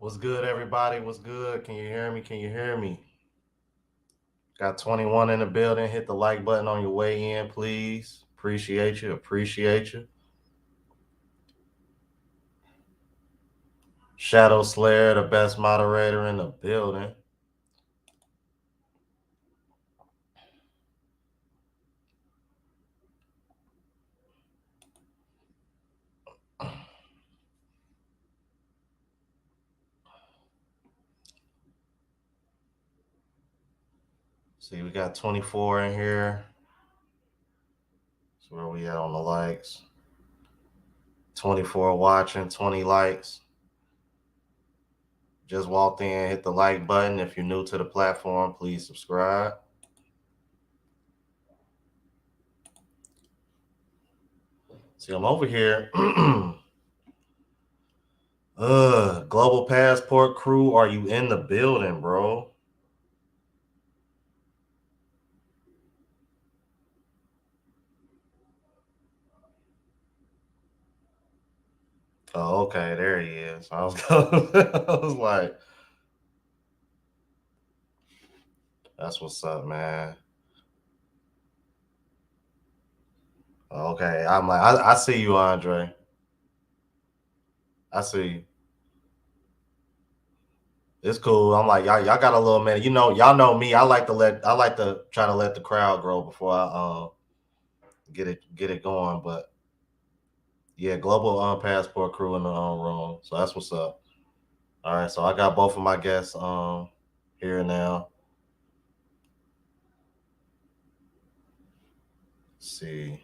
What's good, everybody? What's good? Can you hear me? Can you hear me? Got 21 in the building. Hit the like button on your way in, please. Appreciate you. Appreciate you. Shadow Slayer, the best moderator in the building. See, we got 24 in here. So where we at on the likes? 24 watching, 20 likes. Just walked in, hit the like button. If you're new to the platform, please subscribe. See, I'm over here. I'm Global Passport crew, are you in the building, bro? Oh, okay, there he is. I was, I was like, that's what's up, man. Okay, I'm like, I see you, Andre. I see you. It's cool. I'm like, y'all got a little minute. You know, y'all know me. I like to try to let the crowd grow before I get it going. But yeah, global passport crew in the room. So that's what's up. All right, so I got both of my guests here now. Let's see.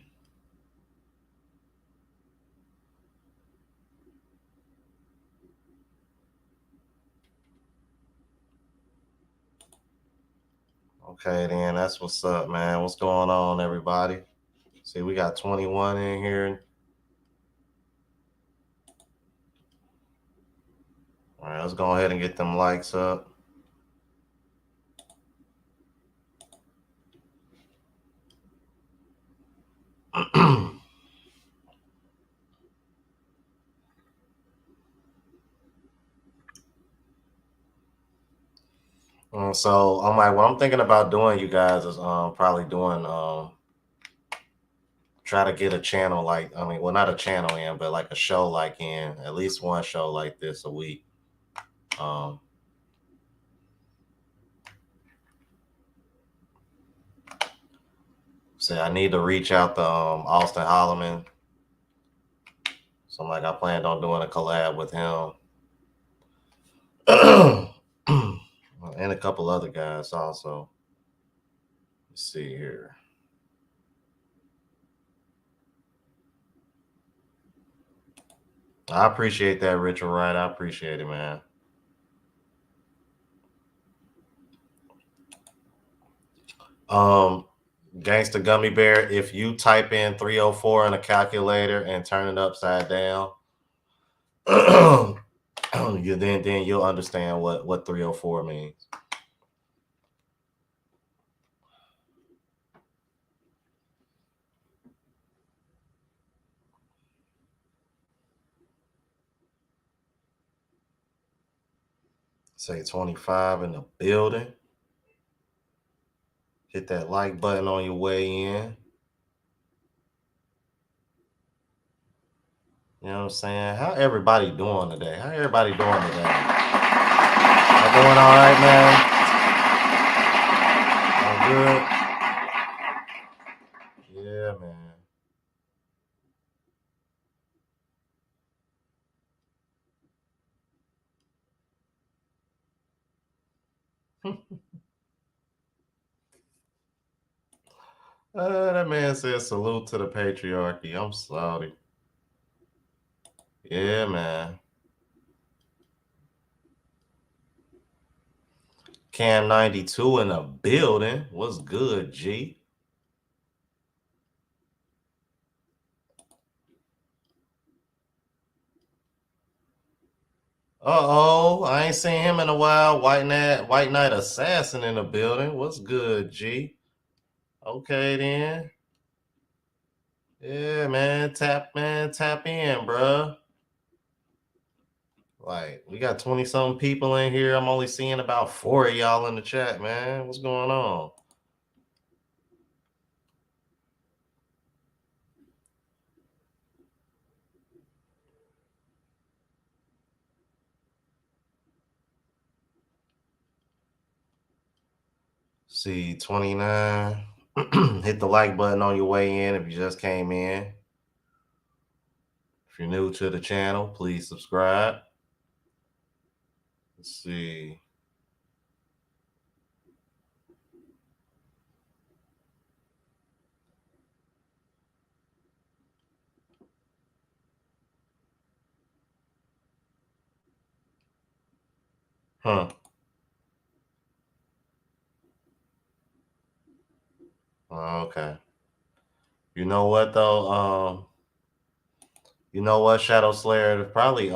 Okay, then that's what's up, man. What's going on, everybody? See, we got 21 in here. All right, let's go ahead and get them likes up. So I'm like, what I'm thinking about doing, you guys, is probably doing try to get a channel like, I mean, well, not a channel in, but like a show like in at least one show like this a week. Um, Say I need to reach out to Austin Holloman. So I'm like, I planned on doing a collab with him. And a couple other guys also. Let's see here. I appreciate that, Richard Wright. I appreciate it, man. Um, Gangsta Gummy Bear, if you type in 304 in a calculator and turn it upside down, then you'll understand what 304 means. Say 25 in the building. Hit that like button on your way in. You know what I'm saying? How everybody doing today? How everybody doing today? Y'all doing all right, man? All good? Yeah, man. That man says salute to the patriarchy. I'm sorry. Yeah, man. Cam 92 in the building. What's good, G? Uh-oh, I ain't seen him in a while. White Knight Assassin in the building. What's good, G? Okay, then. Yeah, man. Tap in, bruh. Like, we got 20-something people in here. I'm only seeing about 4 of y'all in the chat, man. What's going on? See, 29. Hit the like button on your way in if you just came in. If you're new to the channel, please subscribe. Let's see. Huh. Okay. You know what though? You know what, Shadow Slayer? Probably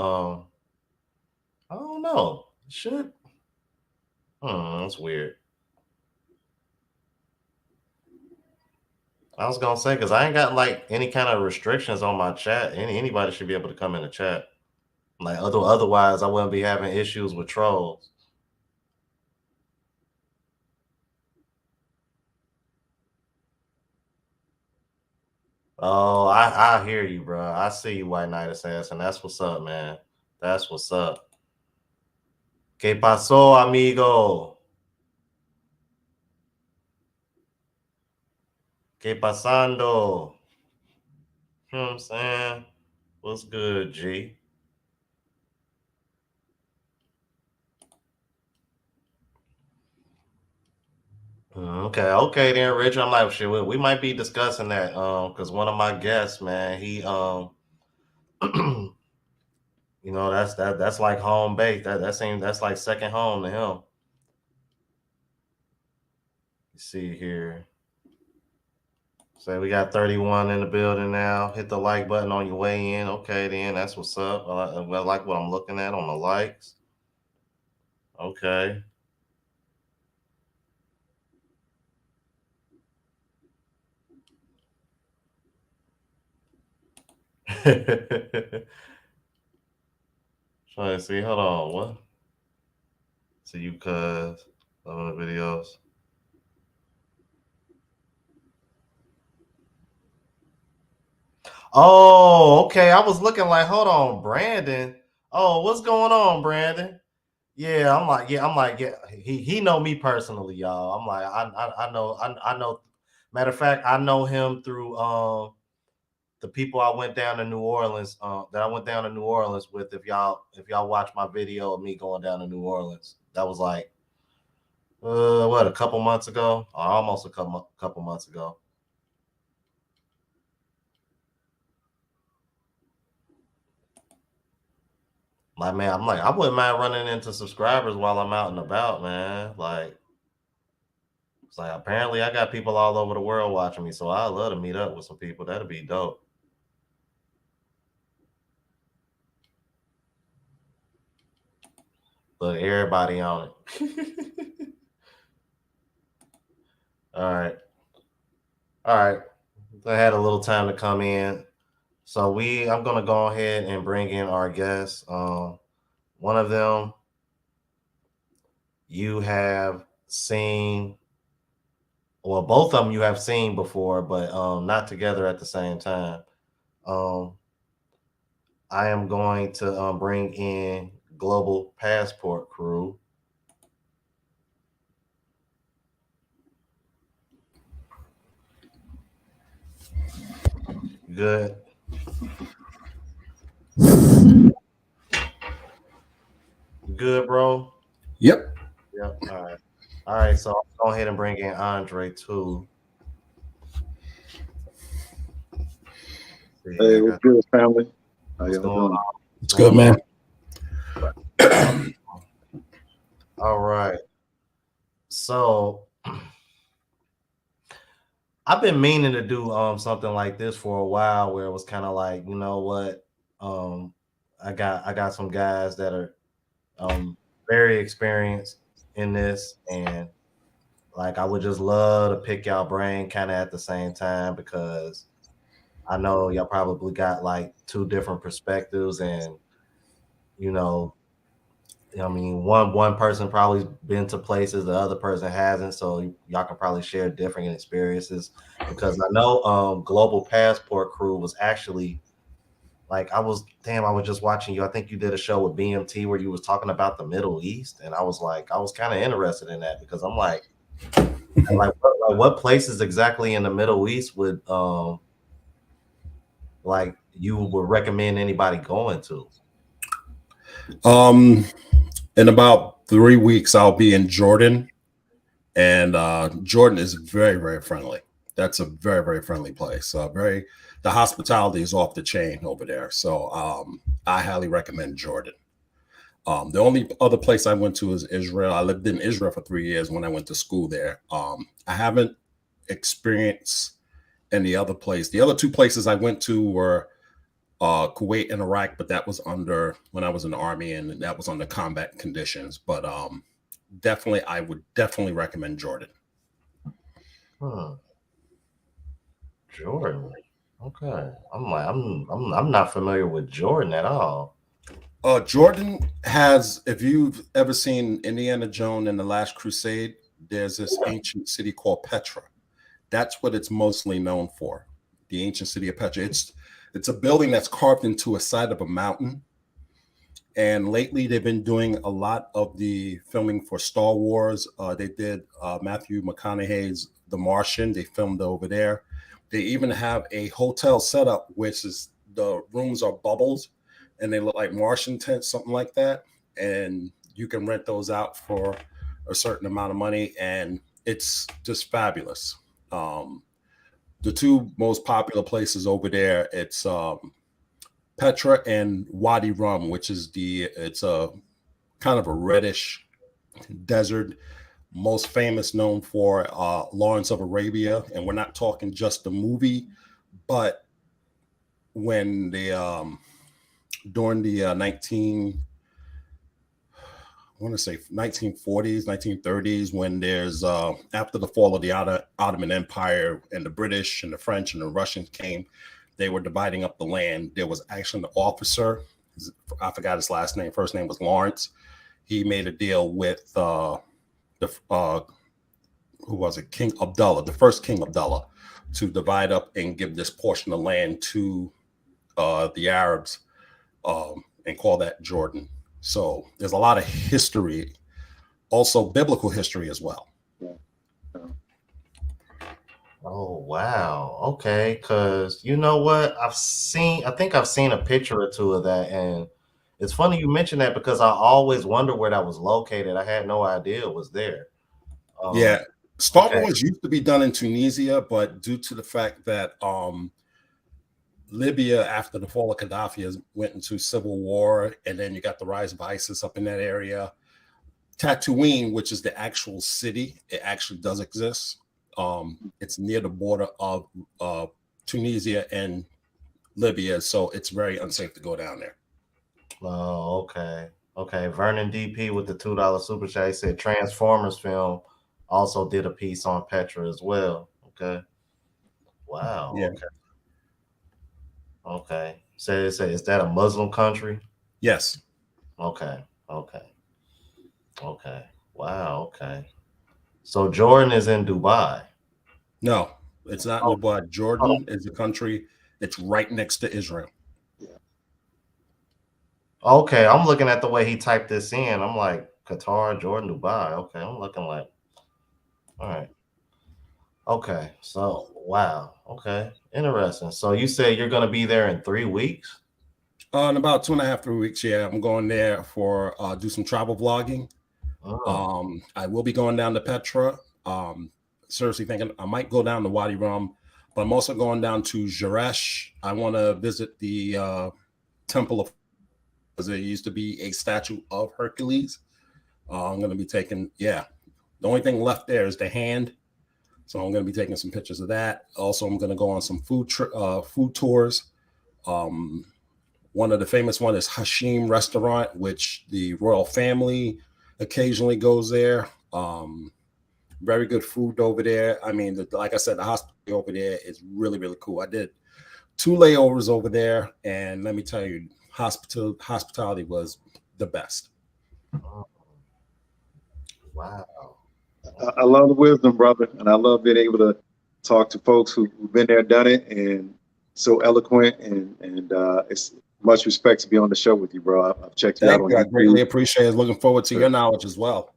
know. Should. That's weird. I was gonna say because I ain't got like any kind of restrictions on my chat. Anybody should be able to come in the chat. Like otherwise, I wouldn't be having issues with trolls. Oh, I hear you, bro. I see you, White Knight Assassin. That's what's up, man. That's what's up. ¿Qué pasó, amigo? ¿Qué pasando? You know what I'm saying? What's good, G? Okay then, Rich. I'm like, shit, we might be discussing that, because one of my guests, man, he you know, that's like home base. That's like second home to him. You see here. Say we got 31 in the building now. Hit the like button on your way in. Okay, then that's what's up. I like what I'm looking at on the likes. Okay. Trying to see. Hold on. What? See you, cuz. Loving the videos. Oh, okay. I was looking like, hold on, Brandon. Oh, what's going on, Brandon? Yeah, I'm like, yeah. He know me personally, y'all. I'm like, I know. Matter of fact, I know him through the people I went down to New Orleans. That I went down to New Orleans with. If y'all watch my video of me going down to New Orleans, that was like what, a couple months ago, or almost a couple months ago. Like, man, I'm like, I wouldn't mind running into subscribers while I'm out and about, man. Like, it's like apparently I got people all over the world watching me, so I'd love to meet up with some people. That'd be dope. Look, everybody on it. All right. All right. I had a little time to come in. So I'm gonna go ahead and bring in our guests. One of them you have seen, well, both of them you have seen before, but not together at the same time. Um, I am going to bring in Global Passport Crew. Good. Good, bro. Yep. Yep. All right. All right. So I'll go ahead and bring in Andre too. Hey, what's good, family? How What's y'all going doing? on? It's good, man. All right. So I've been meaning to do something like this for a while, where it was kind of like, you know what, um, I got some guys that are very experienced in this, and like I would just love to pick y'all brain kind of at the same time, because I know y'all probably got like two different perspectives, and you know, I mean, one person probably been to places the other person hasn't, so y'all can probably share different experiences. Because I know Global Passport Crew was actually like, I was just watching you. I think you did a show with BMT where you was talking about the Middle East, and I was like, I was kind of interested in that, because I'm like what places exactly in the Middle East would like you would recommend anybody going to? In about 3 weeks, I'll be in Jordan, and Jordan is very, very friendly. That's a very, very friendly place. The hospitality is off the chain over there. So I highly recommend Jordan. The only other place I went to is Israel. I lived in Israel for 3 years when I went to school there. I haven't experienced any other place. The other two places I went to were Kuwait and Iraq, but that was under when I was in the army, and that was under combat conditions. But definitely, I would definitely recommend Jordan. Hmm. Jordan. Okay. I'm not familiar with Jordan at all. Jordan has, if you've ever seen Indiana Jones and the Last Crusade, there's this ancient city called Petra. That's what it's mostly known for. The ancient city of Petra. It's a building that's carved into a side of a mountain. And lately, they've been doing a lot of the filming for Star Wars. They did Matthew McConaughey's The Martian. They filmed over there. They even have a hotel setup, which is the rooms are bubbles, and they look like Martian tents, something like that. And you can rent those out for a certain amount of money, and it's just fabulous. The two most popular places over there, it's Petra and Wadi Rum, which is it's a kind of a reddish desert, most famous known for Lawrence of Arabia. And we're not talking just the movie, but when during the 1940s, 1930s, when there's after the fall of the Ottoman Empire and the British and the French and the Russians came, they were dividing up the land. There was actually an officer, I forgot his last name, first name was Lawrence. He made a deal with who was it, King Abdullah, the first King Abdullah, to divide up and give this portion of land to the Arabs and call that Jordan. So there's a lot of history, also biblical history as well. Oh wow. Okay, cuz you know what? I think I've seen a picture or two of that, and it's funny you mentioned that because I always wonder where that was located. I had no idea it was there. Um Yeah. Star okay. Wars used to be done in Tunisia, but due to the fact that Libya, after the fall of Gaddafi, went into civil war, and then you got the rise of ISIS up in that area. Tatooine, which is the actual city, it actually does exist. It's near the border of Tunisia and Libya, so it's very unsafe to go down there. Oh, okay. Okay. Vernon DP with the $2 super chat, he said Transformers film also did a piece on Petra as well. Okay. Wow. Yeah. Okay. Okay. Say, is that a Muslim country? Yes. Okay. Okay. Okay. Wow. Okay. So Jordan is in Dubai. No, it's not in Oh, Dubai. oh, Jordan is a country. It's right next to Israel. okay. I'm looking at the way he typed this in. I'm like Qatar, Jordan, Dubai. Okay. I'm looking like, all right. Okay. So wow. Okay. Interesting. So you said you're gonna be there in 3 weeks? In about 2.5, 3 weeks, yeah, I'm going there for do some travel vlogging. Oh, I will be going down to Petra. Seriously thinking I might go down to Wadi Rum, but I'm also going down to Jaresh. I want to visit the temple of, because there used to be a statue of Hercules. I'm going to be taking, yeah, the only thing left there is the hand. So I'm going to be taking some pictures of that. Also, I'm going to go on some food tours. One of the famous one is Hashim Restaurant, which the royal family occasionally goes there. Very good food over there. I mean, like I said, the hospitality over there is really, really cool. I did 2 layovers over there, and let me tell you, hospitality was the best. oh, wow. I love the wisdom, brother, and I love being able to talk to folks who've been there, done it, and so eloquent. And it's much respect to be on the show with you, bro. I've checked you out Thank on you. I greatly YouTube. appreciate it. Looking forward to your knowledge as well.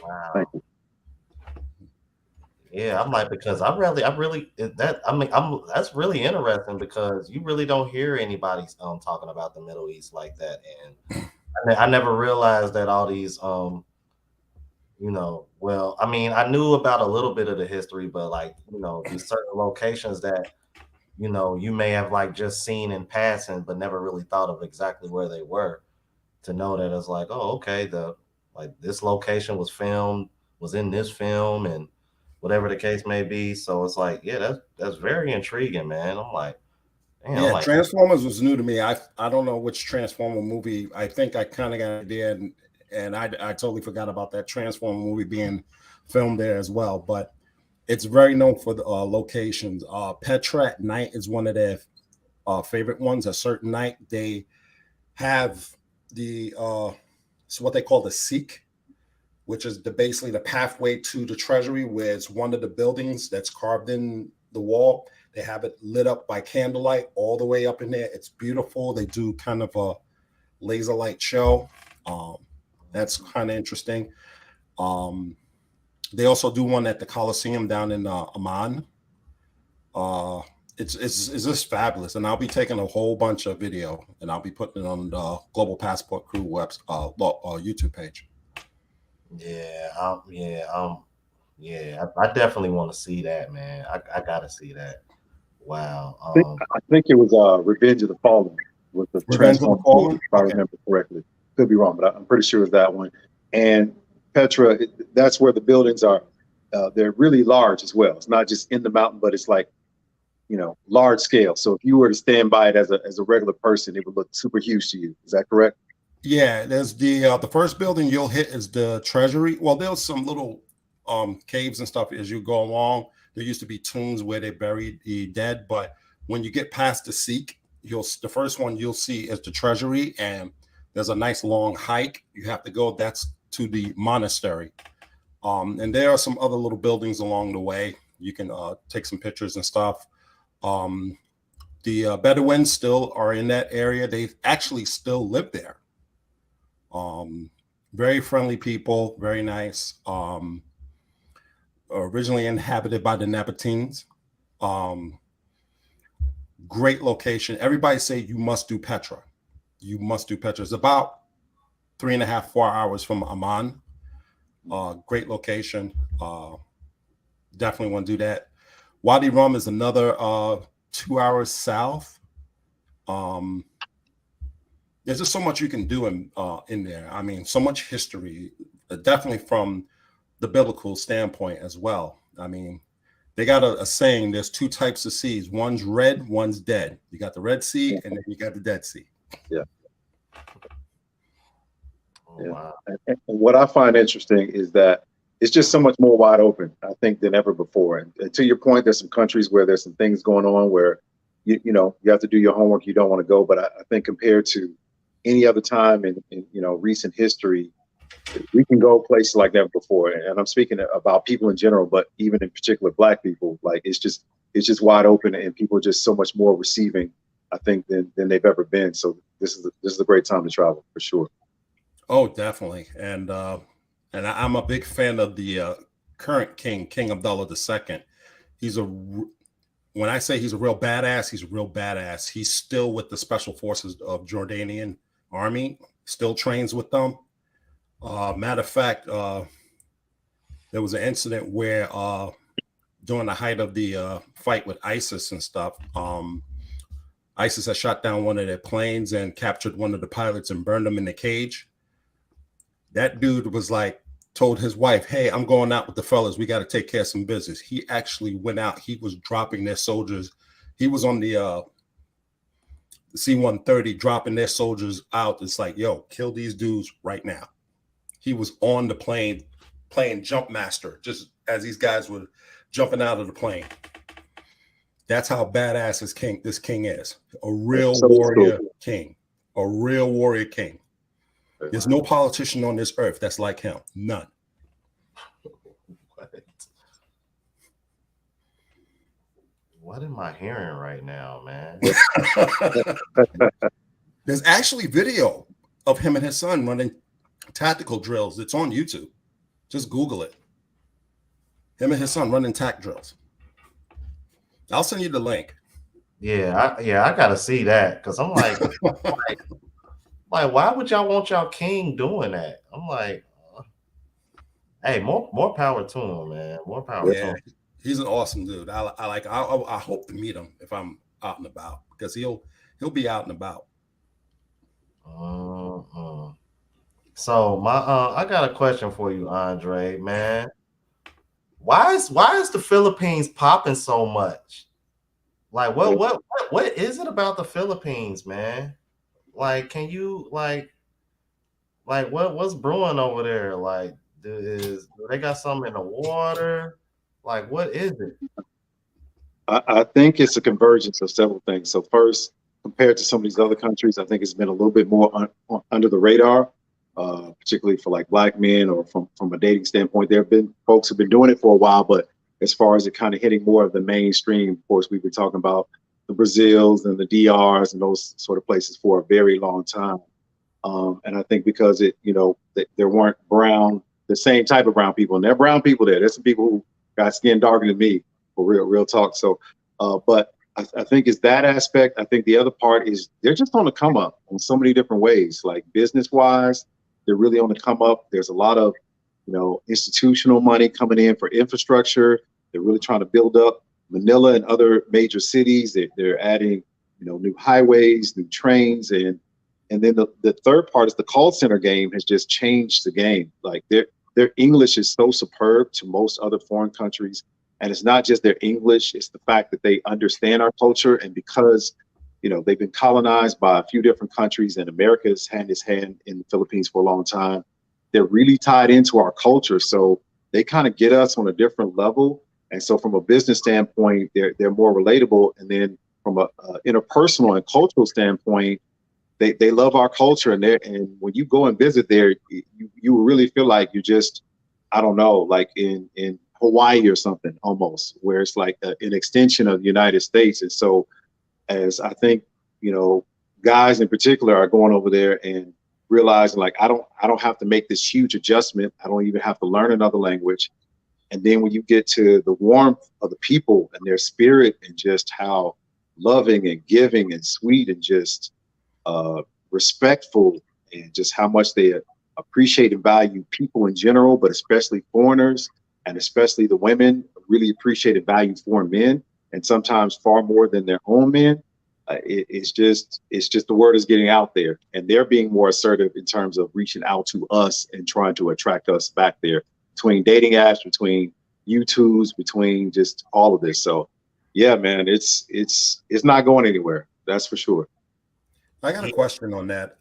Wow. Thank you. Yeah, I'm like because I really that I mean that's really interesting because you really don't hear anybody talking about the Middle East like that, and I never realized that all these well, I mean I knew about a little bit of the history, but like these certain locations that you may have like just seen in passing, but never really thought of exactly where they were. To know that it's like, oh, okay, the like this location was in this film and whatever the case may be. So it's like, yeah, that's very intriguing, man. I'm like, Damn, Yeah, like, Transformers was new to me. I don't know which Transformer movie. I think I kind of got an idea, and I totally forgot about that Transformer movie being filmed there as well. But it's very known for the locations. Petra at night is one of their favorite ones. A certain night they have the it's what they call the Seek, which is basically the pathway to the treasury, where it's one of the buildings that's carved in the wall. They have it lit up by candlelight all the way up in there. It's beautiful. They do kind of a laser light show. That's kind of interesting. They also do one at the Coliseum down in Amman. It's just fabulous, and I'll be taking a whole bunch of video, and I'll be putting it on the Global Passport Crew YouTube page. I definitely want to see that, man. I gotta see that. Wow. I think it was Revenge of the Fallen with the Revenge of the Fallen, if I remember correctly. Could be wrong, but I'm pretty sure it's that one. And Petra, that's where the buildings are. They're really large as well. It's not just in the mountain, but it's like, large scale. So if you were to stand by it as a regular person, it would look super huge to you. Is that correct? Yeah, there's the first building you'll hit is the treasury. Well, there's some little caves and stuff as you go along. There used to be tombs where they buried the dead, but when you get past the Seek, the first one you'll see is the treasury, and there's a nice long hike. You have to go. That's to the monastery, and there are some other little buildings along the way. You can take some pictures and stuff. The Bedouins still are in that area. They actually still live there. Very friendly people, very nice. Originally inhabited by the Nabateans. Great location. Everybody say you must do Petra. You must do Petra. It's about 3.5, 4 hours from Amman. Great location. Definitely want to do that. Wadi Rum is another 2 hours south. There's just so much you can do in there. I mean, so much history, definitely from the biblical standpoint as well. I mean, they got a saying, there's two types of seas. One's red, one's dead. You got the Red Sea, and then you got the Dead Sea. Yeah. Oh, wow. And what I find interesting is that it's just so much more wide open, I think, than ever before. And to your point, there's some countries where there's some things going on where, you have to do your homework. You don't want to go. But I think compared to any other time in recent history, we can go places like never before. And I'm speaking about people in general, but even in particular Black people, like it's just wide open, and people are just so much more receiving, I think, than they've ever been. So this is a great time to travel for sure. Oh, definitely. And I'm a big fan of the current king, King Abdullah II. When I say he's a real badass, he's a real badass. He's still with the special forces of Jordanian army, still trains with them. Matter of fact, there was an incident where during the height of the fight with ISIS and stuff, ISIS had shot down one of their planes and captured one of the pilots and burned him in the cage. That dude was like, told his wife, hey, I'm going out with the fellas. We got to take care of some business. He actually went out. He was dropping their soldiers. He was on the C-130 dropping their soldiers out. It's like, yo, kill these dudes right now. He was on the plane playing jump master just as these guys were jumping out of the plane. That's how badass this king is. A real warrior king. A real warrior king. There's no politician on this earth that's like him. None. What am I hearing right now, man? There's actually video of him and his son running tactical drills. It's on YouTube. Just Google it. Him and his son running tac drills. I'll send you the link. Yeah, I gotta see that, because I'm like, like, why would y'all want y'all king doing that? I'm like, hey, more power to him, man. More power to him. He's an awesome dude. I hope to meet him if I'm out and about, because he'll be out and about. So I got a question for you, Andre, man. Why is the Philippines popping so much? Like what is it about the Philippines, man? Like, can you like what's brewing over there? Like, do they got something in the water? Like, what is it? I think it's a convergence of several things. So first, compared to some of these other countries, I think it's been a little bit more under the radar, particularly for like black men or from a dating standpoint. There have been folks who've been doing it for a while, but as far as it kind of hitting more of the mainstream, of course, we've been talking about the Brazils and the DRs and those sort of places for a very long time. And I think because there weren't the same type of brown people, and there are brown people there. There's some people who got skin darker than me, for real talk. So, but I think it's that aspect. I think the other part is they're just on the come up in so many different ways, like business wise, they're really on the come up. There's a lot of, institutional money coming in for infrastructure. They're really trying to build up Manila and other major cities. They're adding, new highways, new trains, and then the third part is the call center game has just changed the game. Like their English is so superb to most other foreign countries. And it's not just their English, it's the fact that they understand our culture. And because, they've been colonized by a few different countries and America's had its hand in the Philippines for a long time, they're really tied into our culture. So they kind of get us on a different level. And so from a business standpoint, they're more relatable. And then from a interpersonal and cultural standpoint, they love our culture, and when you go and visit there, you really feel like you're just, I don't know, like in Hawaii or something almost, where it's like an extension of the United States. And so, as I think guys in particular are going over there and realizing like I don't have to make this huge adjustment. I don't even have to learn another language. And then when you get to the warmth of the people and their spirit and just how loving and giving and sweet and just respectful, and just how much they appreciate and value people in general, but especially foreigners, and especially the women really appreciate and value foreign men, and sometimes far more than their own men. It's just the word is getting out there, and they're being more assertive in terms of reaching out to us and trying to attract us back there, between dating apps, between YouTubes, between just all of this. So yeah, man, it's not going anywhere. That's for sure. I got a question on that.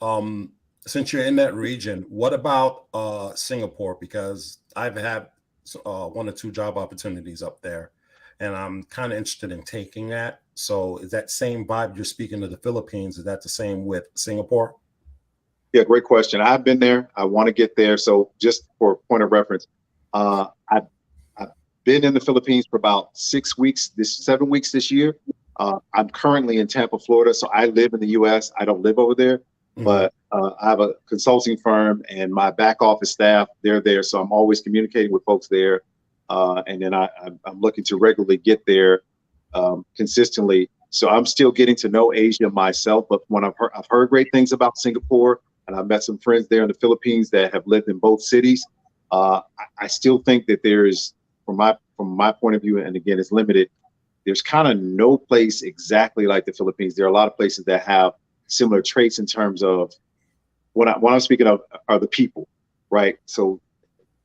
Since you're in that region, what about Singapore? Because I've had one or two job opportunities up there, and I'm kind of interested in taking that. So is that same vibe you're speaking to the Philippines? Is that the same with Singapore? Yeah, great question. I've been there. I want to get there. So just for point of reference, I've been in the Philippines for about 7 weeks this year. I'm currently in Tampa, Florida. So I live in the U.S. I don't live over there, but I have a consulting firm, and my back office staff, they're there. So I'm always communicating with folks there. And then I'm looking to regularly get there consistently. So I'm still getting to know Asia myself. But when I've heard great things about Singapore, and I've met some friends there in the Philippines that have lived in both cities. I still think that there is, from my point of view, and again, it's limited, there's kind of no place exactly like the Philippines. There are a lot of places that have similar traits in terms of what I'm speaking of are the people, right? So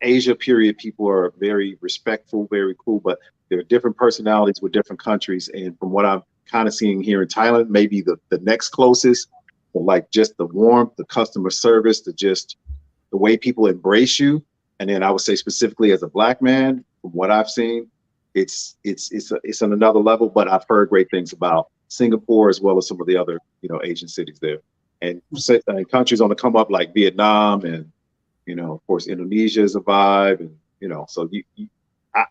Asia, period, people are very respectful, very cool, but there are different personalities with different countries. And from what I'm kind of seeing here in Thailand, maybe the next closest, like just the warmth, the customer service, the way people embrace you. And then I would say specifically as a black man, from what I've seen, it's on another level. But I've heard great things about Singapore as well as some of the other Asian cities there, and countries on the come up like Vietnam, and of course Indonesia is a vibe, and so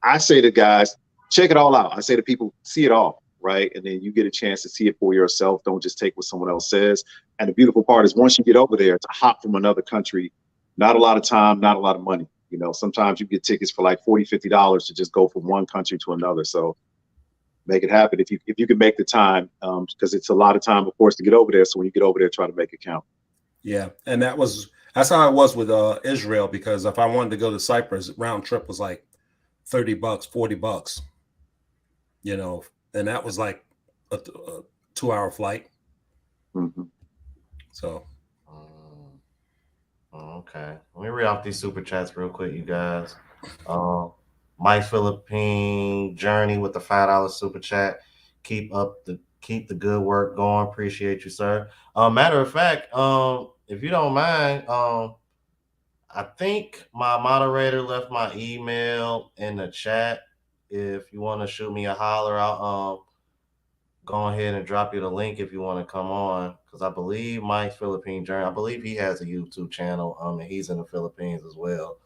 I say to guys, check it all out. I say to people, see it all, right? And then you get a chance to see it for yourself. Don't just take what someone else says. And the beautiful part is once you get over there, to hop from another country, not a lot of time, not a lot of money. Sometimes you get tickets for like $40, $50 to just go from one country to another. So make it happen if you can make the time, because it's a lot of time, of course, to get over there. So when you get over there, try to make it count. Yeah, and that's how I was with Israel, because if I wanted to go to Cyprus, round trip was like $30, $40, and that was like a 2-hour flight. Mm-hmm. So. Okay. Let me read off these super chats real quick, you guys. My Philippine Journey with the $5 super chat. keep the good work going. Appreciate you, sir. Matter of fact, if you don't mind, I think my moderator left my email in the chat. If you want to shoot me a holler, I'll go ahead and drop you the link if you want to come on, because I believe Mike's Philippine Journey. I believe he has a YouTube channel. And he's in the Philippines as well.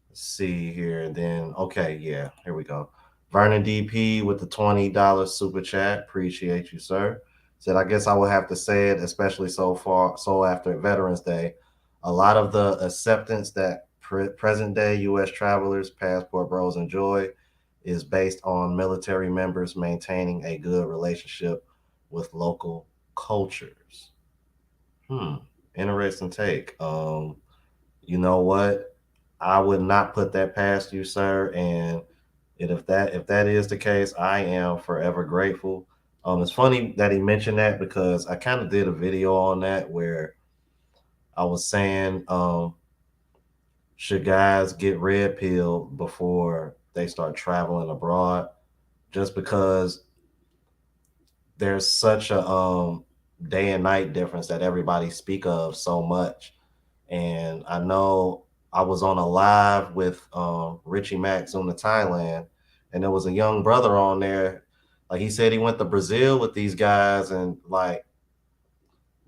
Let's see here. Then okay, yeah, here we go. Vernon DP with the $20 super chat. Appreciate you, sir. Said I guess I would have to say it, especially so after Veterans Day. A lot of the acceptance that present day U.S. travelers, passport bros enjoy is based on military members maintaining a good relationship with local cultures. Interesting take. You know what? I would not put that past you, sir. And if that is the case, I am forever grateful. It's funny that he mentioned that because I kind of did a video on that where I was saying, should guys get red pilled before they start traveling abroad? Just because there's such a day and night difference that everybody speak of so much. And I know I was on a live with Richie Max on the Thailand, and there was a young brother on there. Like he said, he went to Brazil with these guys, and like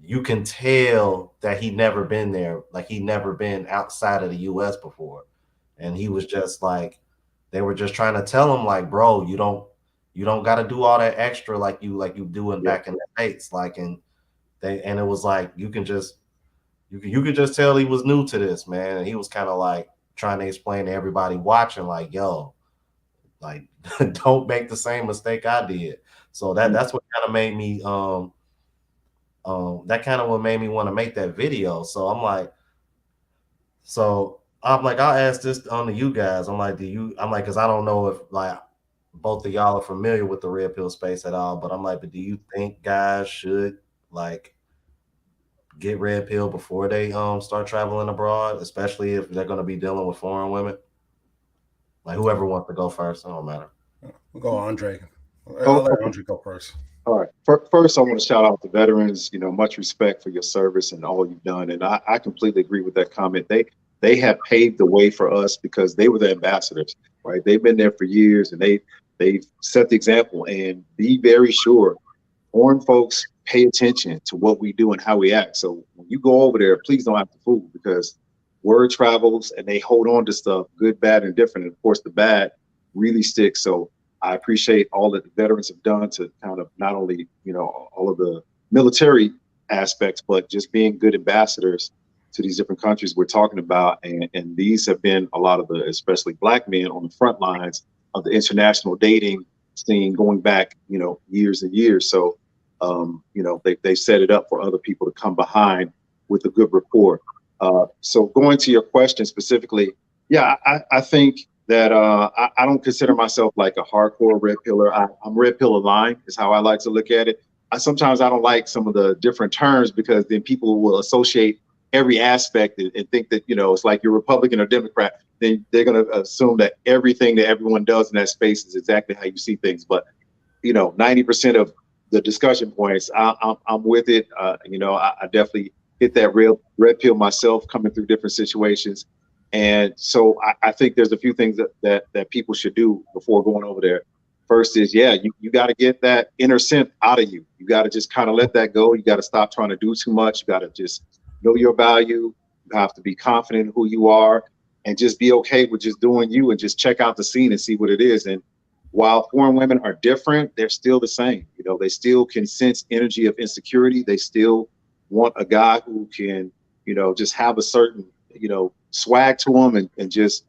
you can tell that he never been there. Like he never been outside of the U.S. before, and he was just like, they were just trying to tell him like, bro, you don't got to do all that extra like you doing back in the States. Like, and it was like you could just tell he was new to this, man. And he was kind of like trying to explain to everybody watching, like, yo, like don't make the same mistake I did. So that's what kind of made me that kind of what made me want to make that video. So I'm like, I'll ask this on to you guys. Because I don't know if like both of y'all are familiar with the red pill space at all, but I'm like, but do you think guys should like get red pill before they start traveling abroad, especially if they're going to be dealing with foreign women? Like whoever wants to go first, it don't matter. We'll go Andre. I'll let Andre go first. All right. First, I want to shout out the veterans. Much respect for your service and all you've done. And I completely agree with that comment. They have paved the way for us because they were the ambassadors, right? They've been there for years, and they've set the example. And be very sure, foreign folks pay attention to what we do and how we act. So when you go over there, please don't act the fool, because word travels and they hold on to stuff, good, bad, and different. And of course, the bad really sticks. So I appreciate all that the veterans have done to kind of not only, all of the military aspects, but just being good ambassadors to these different countries we're talking about. And these have been a lot of the, especially Black men, on the front lines of the international dating scene going back, years and years. So, they set it up for other people to come behind with a good rapport. So going to your question specifically, yeah, I think that I don't consider myself like a hardcore red pillar. I'm red pill aligned is how I like to look at it. Sometimes I don't like some of the different terms, because then people will associate every aspect and think that, it's like you're Republican or Democrat. Then they're going to assume that everything that everyone does in that space is exactly how you see things. But, 90% of the discussion points, I'm with it. I definitely hit that red pill myself coming through different situations. And so I think there's a few things that people should do before going over there. First is, you got to get that inner scent out of you. You got to just kind of let that go. You got to stop trying to do too much. You got to just know your value. You have to be confident in who you are, and just be okay with just doing you, and just check out the scene and see what it is. And while foreign women are different, they're still the same. They still can sense energy of insecurity. They still want a guy who can, just have a certain, swag to them, and just,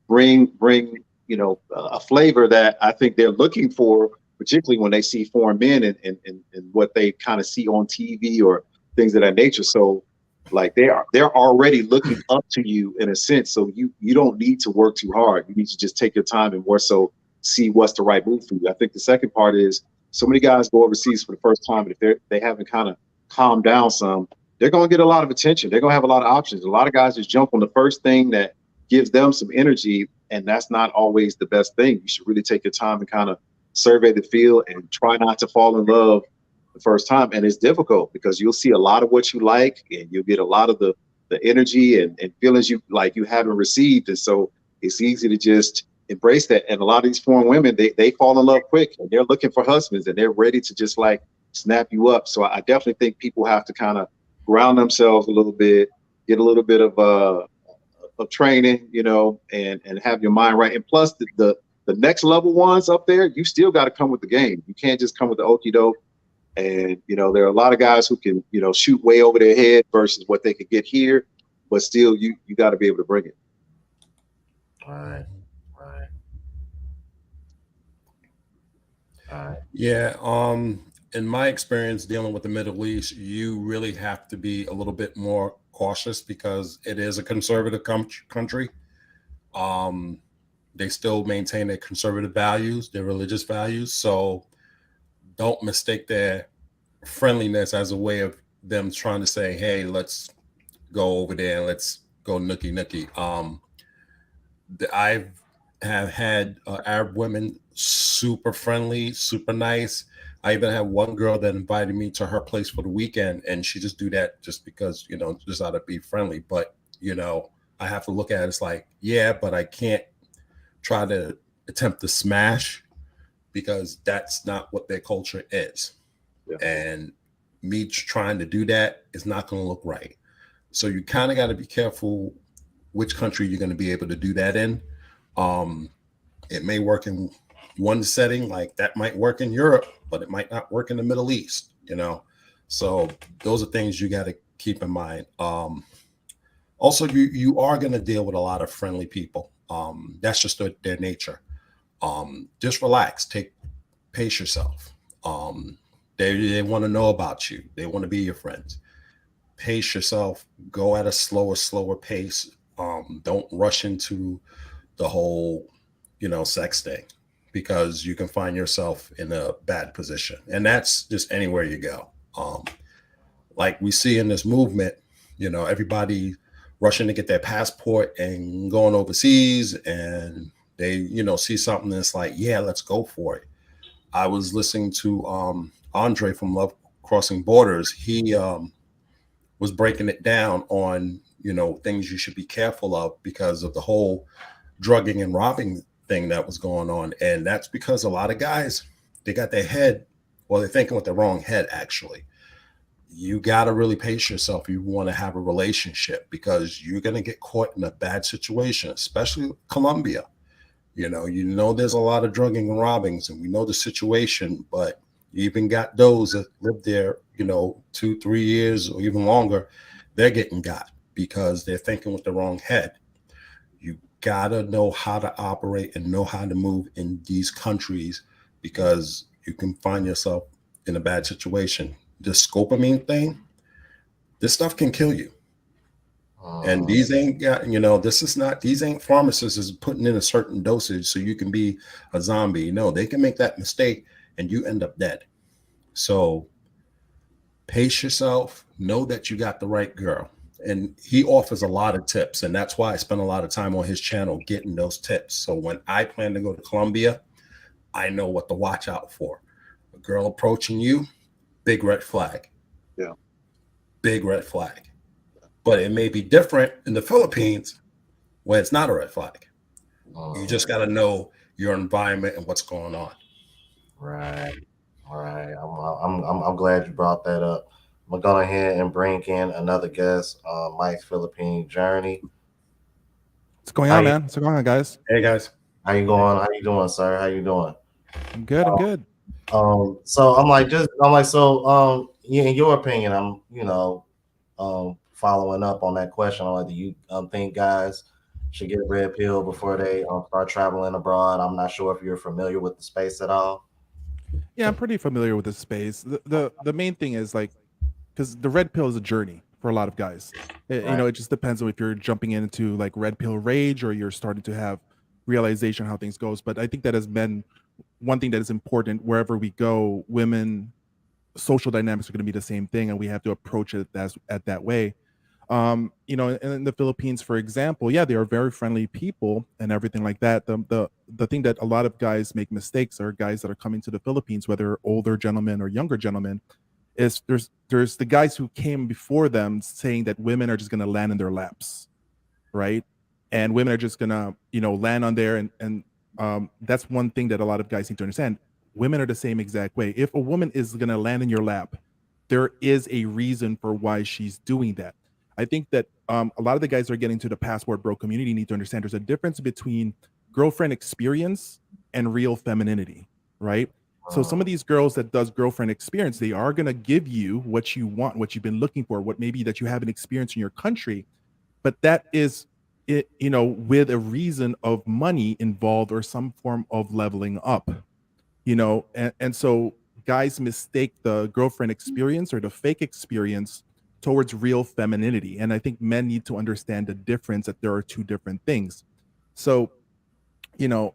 bring, a flavor that I think they're looking for, particularly when they see foreign men and what they kind of see on TV or things of that nature. So like they're already looking up to you in a sense. So you don't need to work too hard. You need to just take your time and more so see what's the right move for you. I think the second part is, so many guys go overseas for the first time, and if they haven't kind of calmed down some, they're going to get a lot of attention. They're going to have a lot of options. A lot of guys just jump on the first thing that gives them some energy, and that's not always the best thing. You should really take your time and kind of survey the field and try not to fall in love the first time. And it's difficult because you'll see a lot of what you like, and you'll get a lot of the energy and feelings you like you haven't received. And so it's easy to just embrace that. And a lot of these foreign women, they fall in love quick, and they're looking for husbands, and they're ready to just like snap you up. So I definitely think people have to kind of ground themselves a little bit, get a little bit of training, you know, and have your mind right. And plus the next level ones up there, you still got to come with the game. You can't just come with the okie doke. And, you know, there are a lot of guys who can, you know, shoot way over their head versus what they could get here, but still you got to be able to bring it. Right. Right. All right. Yeah. In my experience dealing with the Middle East, you really have to be a little bit more cautious because it is a conservative country. They still maintain their conservative values, their religious values. So don't mistake their friendliness as a way of them trying to say, hey, let's go over there and let's go nookie nookie. I have had Arab women super friendly, super nice. I even had one girl that invited me to her place for the weekend, and she just do that just because, you know, just out of be friendly. But, you know, I have to look at it as like, yeah, but I can't try to attempt to smash because that's not what their culture is. Yeah. And me trying to do that is not going to look right. So you kind of got to be careful which country you're going to be able to do that in. It may work in one setting, like that might work in Europe, but it might not work in the Middle East, you know? So those are things you got to keep in mind. Also, you are going to deal with a lot of friendly people. That's just their nature. Just relax, pace yourself. They want to know about you. They want to be your friends. Pace yourself, go at a slower pace. Don't rush into the whole, you know, sex thing, because you can find yourself in a bad position. And that's just anywhere you go. Like we see in this movement, you know, everybody rushing to get their passport and going overseas, and they, you know, see something that's like, yeah, let's go for it. I was listening to Andre from Love Crossing Borders. He was breaking it down on, you know, things you should be careful of because of the whole drugging and robbing thing that was going on. And that's because a lot of guys, they got their head, well, they're thinking with the wrong head, actually. You got to really pace yourself if you want to have a relationship, because you're going to get caught in a bad situation, especially Colombia. You know, there's a lot of drugging and robbings, and we know the situation, but you even got those that live there, you know, 2-3 years or even longer, they're getting got because they're thinking with the wrong head. You got to know how to operate and know how to move in these countries, because you can find yourself in a bad situation. The scopamine thing, this stuff can kill you. And these ain't got, you know, these ain't pharmacists is putting in a certain dosage so you can be a zombie. No, they can make that mistake and you end up dead. So pace yourself, know that you got the right girl. And he offers a lot of tips. And that's why I spend a lot of time on his channel getting those tips. So when I plan to go to Colombia, I know what to watch out for. A girl approaching you, big red flag. Yeah. Big red flag. But it may be different in the Philippines where it's not a red flag. You just got to know your environment and what's going on. Right. All right. I'm glad you brought that up. I'm gonna go ahead and bring in another guest, Mike's Philippine journey. What's going on, man? What's going on, guys? Hey, guys. How you going? How you doing, sir? How you doing? I'm good. I'm good. So in your opinion, I'm, you know, following up on that question, do you think guys should get a red pill before they start traveling abroad? I'm not sure if you're familiar with the space at all. Yeah, I'm pretty familiar with this space. The main thing is like, because the red pill is a journey for a lot of guys. You know, it just depends on if you're jumping into like red pill rage or you're starting to have realization how things goes. But I think that has been one thing that is important wherever we go. Women, social dynamics are going to be the same thing, and we have to approach it at that way. In the Philippines, for example, yeah, they are very friendly people and everything like that. The thing that a lot of guys make mistakes are guys that are coming to the Philippines, whether older gentlemen or younger gentlemen, is there's the guys who came before them saying that women are just going to land in their laps, right? And women are just gonna, land on there, and that's one thing that a lot of guys need to understand. Women are the same exact way. If a woman is gonna land in your lap, there is a reason for why she's doing that. I think that a lot of the guys that are getting to the passport bro community need to understand there's a difference between girlfriend experience and real femininity, right? So some of these girls that does girlfriend experience, they are gonna give you what you want, what you've been looking for, what maybe that you haven't experienced in your country, but that is it, with a reason of money involved or some form of leveling up, and so guys mistake the girlfriend experience or the fake experience towards real femininity. And I think men need to understand the difference, that there are two different things. So, you know,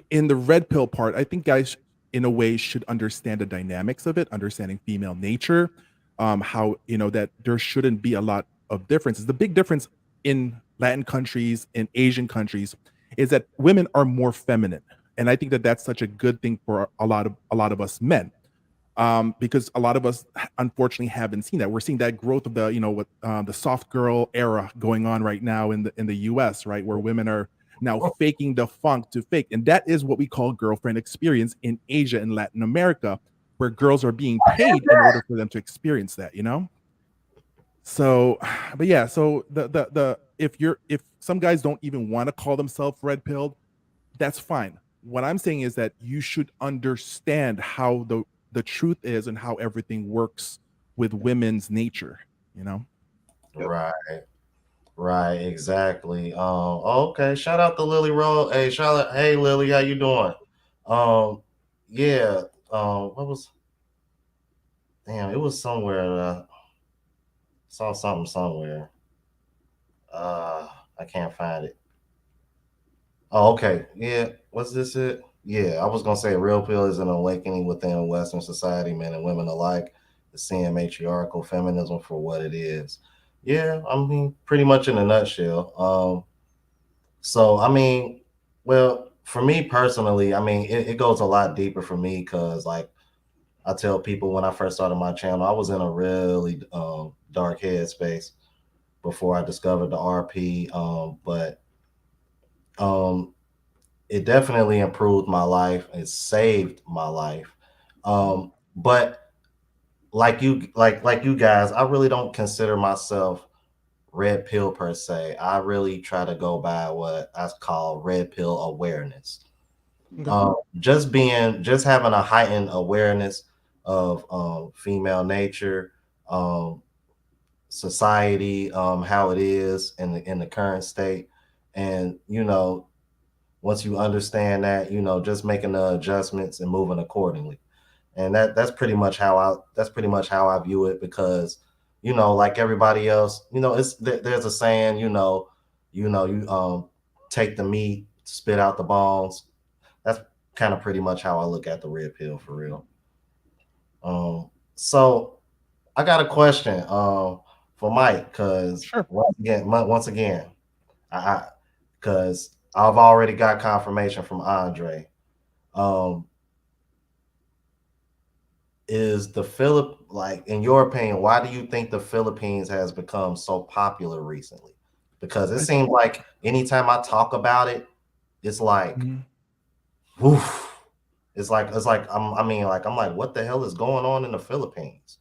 in the red pill part, I think guys in a way should understand the dynamics of it, understanding female nature, how, that there shouldn't be a lot of differences. The big difference in Latin countries, in Asian countries, is that women are more feminine. And I think that that's such a good thing for a lot of us men, because a lot of us unfortunately haven't seen that. We're seeing that growth of the, what the soft girl era going on right now in the U.S., right, where women are now faking the funk to fake, and that is what we call girlfriend experience in Asia and Latin America, where girls are being paid in order for them to experience that. So, but yeah, so the if some guys don't even want to call themselves red pilled, that's fine. What I'm saying is that you should understand how the truth is and how everything works with women's nature, you know? Yep. Right, exactly. Okay. Shout out to Lily Roll. Hey, Charlotte. Hey, Lily, how you doing? Um, yeah. What was? Damn, it was somewhere. Saw something somewhere. Uh, I can't find it. Oh, okay. Yeah. What's this? It? Yeah. I was gonna say, real pill is an awakening within Western society, men and women alike. The seeing matriarchal feminism for what it is. Yeah. I mean, pretty much in a nutshell. So, I mean, well, for me personally, I mean, it goes a lot deeper for me because, like, I tell people when I first started my channel, I was in a really dark headspace before I discovered the RP. But um, it definitely improved my life. It saved my life. But like you guys, I really don't consider myself red pill per se. I really try to go by what I call red pill awareness. Okay. Just having a heightened awareness of female nature, um, society, how it is in the current state, and once you understand that, just making the adjustments and moving accordingly. And that's pretty much how I view it because like everybody else, there's a saying, you take the meat, spit out the bones. That's kind of pretty much how I look at the red pill for real. So I got a question for Mike because Sure. once again, I because I've already got confirmation from Andre. Um, is the Philip like in your opinion, why do you think the Philippines has become so popular recently? Because it I, seems like anytime I talk about it, it's like mhm. woof. I'm like, what the hell is going on in the Philippines?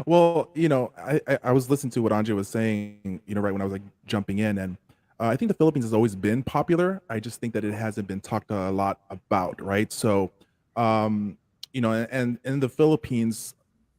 Well, I was listening to what Anja was saying, right when I was like jumping in, and I think the Philippines has always been popular. I just think that it hasn't been talked a lot about, right? So, and in the Philippines,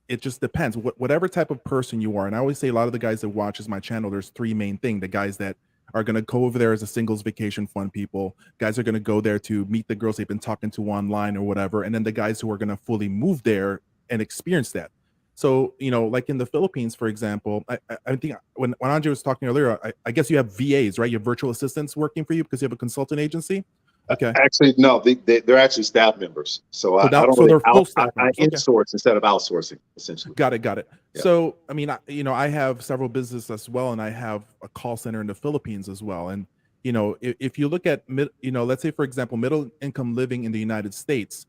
it just depends. Whatever type of person you are, and I always say a lot of the guys that watches my channel, there's three main things: the guys that are going to go over there as a singles vacation fun people, guys are going to go there to meet the girls they've been talking to online or whatever, and then the guys who are going to fully move there and experience that. So, like in the Philippines, for example, I think when Andre was talking earlier, I guess you have VAs, right? You have virtual assistants working for you because you have a consultant agency. Okay. Actually, no, they're actually staff members. So I don't So really they're full staff I members. Okay. insource instead of outsourcing, essentially. Got it. Yeah. So, I mean, I have several businesses as well, and I have a call center in the Philippines as well. And if you look at let's say for example, middle income living in the United States,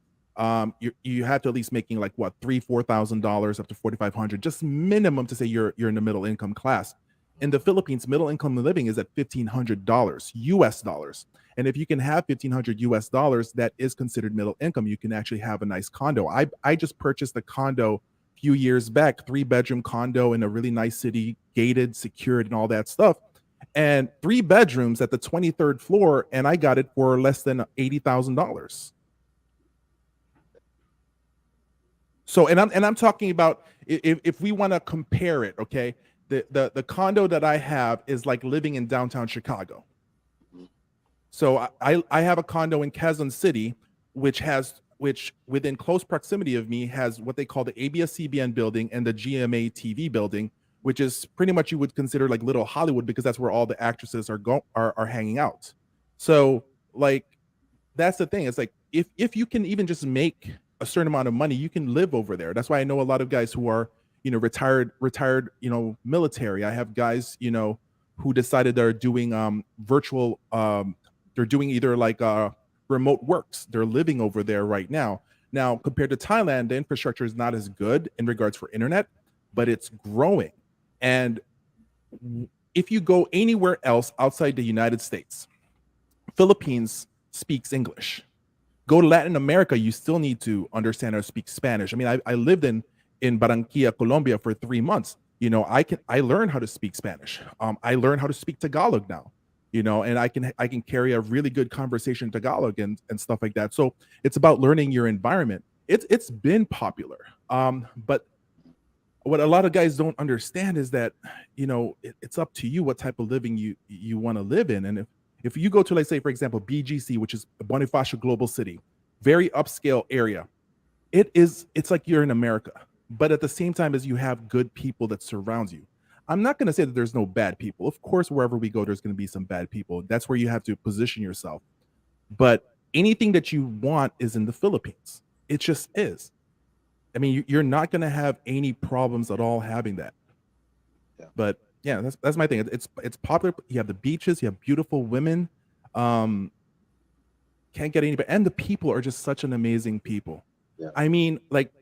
you have to at least making like what $3,000-$4,000 up to $4,500, just minimum to say you're in the middle income class. In the Philippines, middle income living is at $1,500 US dollars. And if you can have $1,500 US dollars, that is considered middle income. You can actually have a nice condo. I just purchased a condo a few years back, 3-bedroom condo in a really nice city, gated, secured, and all that stuff. And 3 bedrooms at the 23rd floor, and I got it for less than $80,000. So, and I'm talking about if we want to compare it, okay, the condo that I have is like living in downtown Chicago. So I have a condo in Quezon City, which within close proximity of me has what they call the ABS-CBN building and the GMA TV building, which is pretty much you would consider like Little Hollywood, because that's where all the actresses are hanging out. So like that's the thing. It's like if you can even just make a certain amount of money, you can live over there. That's why I know a lot of guys who are retired military. I have guys who decided they're doing virtual they're doing either like remote works. They're living over there right now. Now, compared to Thailand, the infrastructure is not as good in regards for internet, but it's growing. And if you go anywhere else outside the United States, Philippines speaks English. Go to Latin America, you still need to understand or speak Spanish. I mean, I lived in Barranquilla, Colombia for 3 months. I learned how to speak Spanish. I learned how to speak Tagalog now. And I can carry a really good conversation in Tagalog and stuff like that. So it's about learning your environment. It's been popular. But what a lot of guys don't understand is that, it's up to you what type of living you want to live in. And if you go to, let's say, for example, BGC, which is Bonifacio Global City, very upscale area, it's like you're in America, but at the same time as you have good people that surround you. I'm not going to say that there's no bad people. Of course, wherever we go, there's going to be some bad people. That's where you have to position yourself. But anything that you want is in the Philippines. It just is. I mean, you're not going to have any problems at all having that. Yeah. But yeah, that's my thing. It's popular. You have the beaches. You have beautiful women. Can't get any better. And the people are just such an amazing people. Yeah. I mean, like,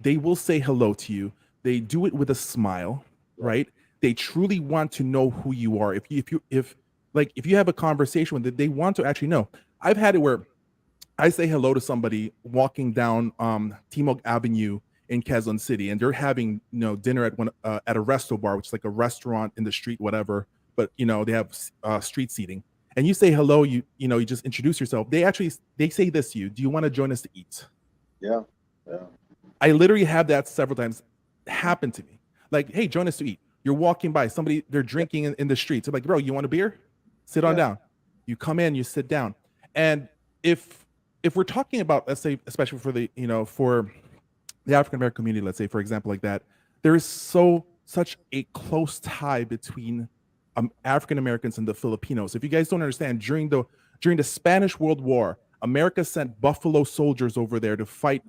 they will say hello to you. They do it with a smile, right? They truly want to know who you are. If you have a conversation with them, they want to actually know. I've had it where I say hello to somebody walking down Timog Avenue in Quezon City, and they're having dinner at a resto bar, which is like a restaurant in the street, whatever. But they have street seating, and you say hello. You just introduce yourself. They say this to you: "Do you want to join us to eat?" Yeah. I literally have that several times happen to me. Like, hey, join us to eat. You're walking by somebody, they're drinking in the streets. I'm like, bro, you want a beer? Sit on down. You come in, you sit down. And if we're talking about, let's say, especially for the for the African American community, let's say, for example, like that, there is such a close tie between African Americans and the Filipinos. If you guys don't understand, during the Spanish World War, America sent Buffalo soldiers over there to fight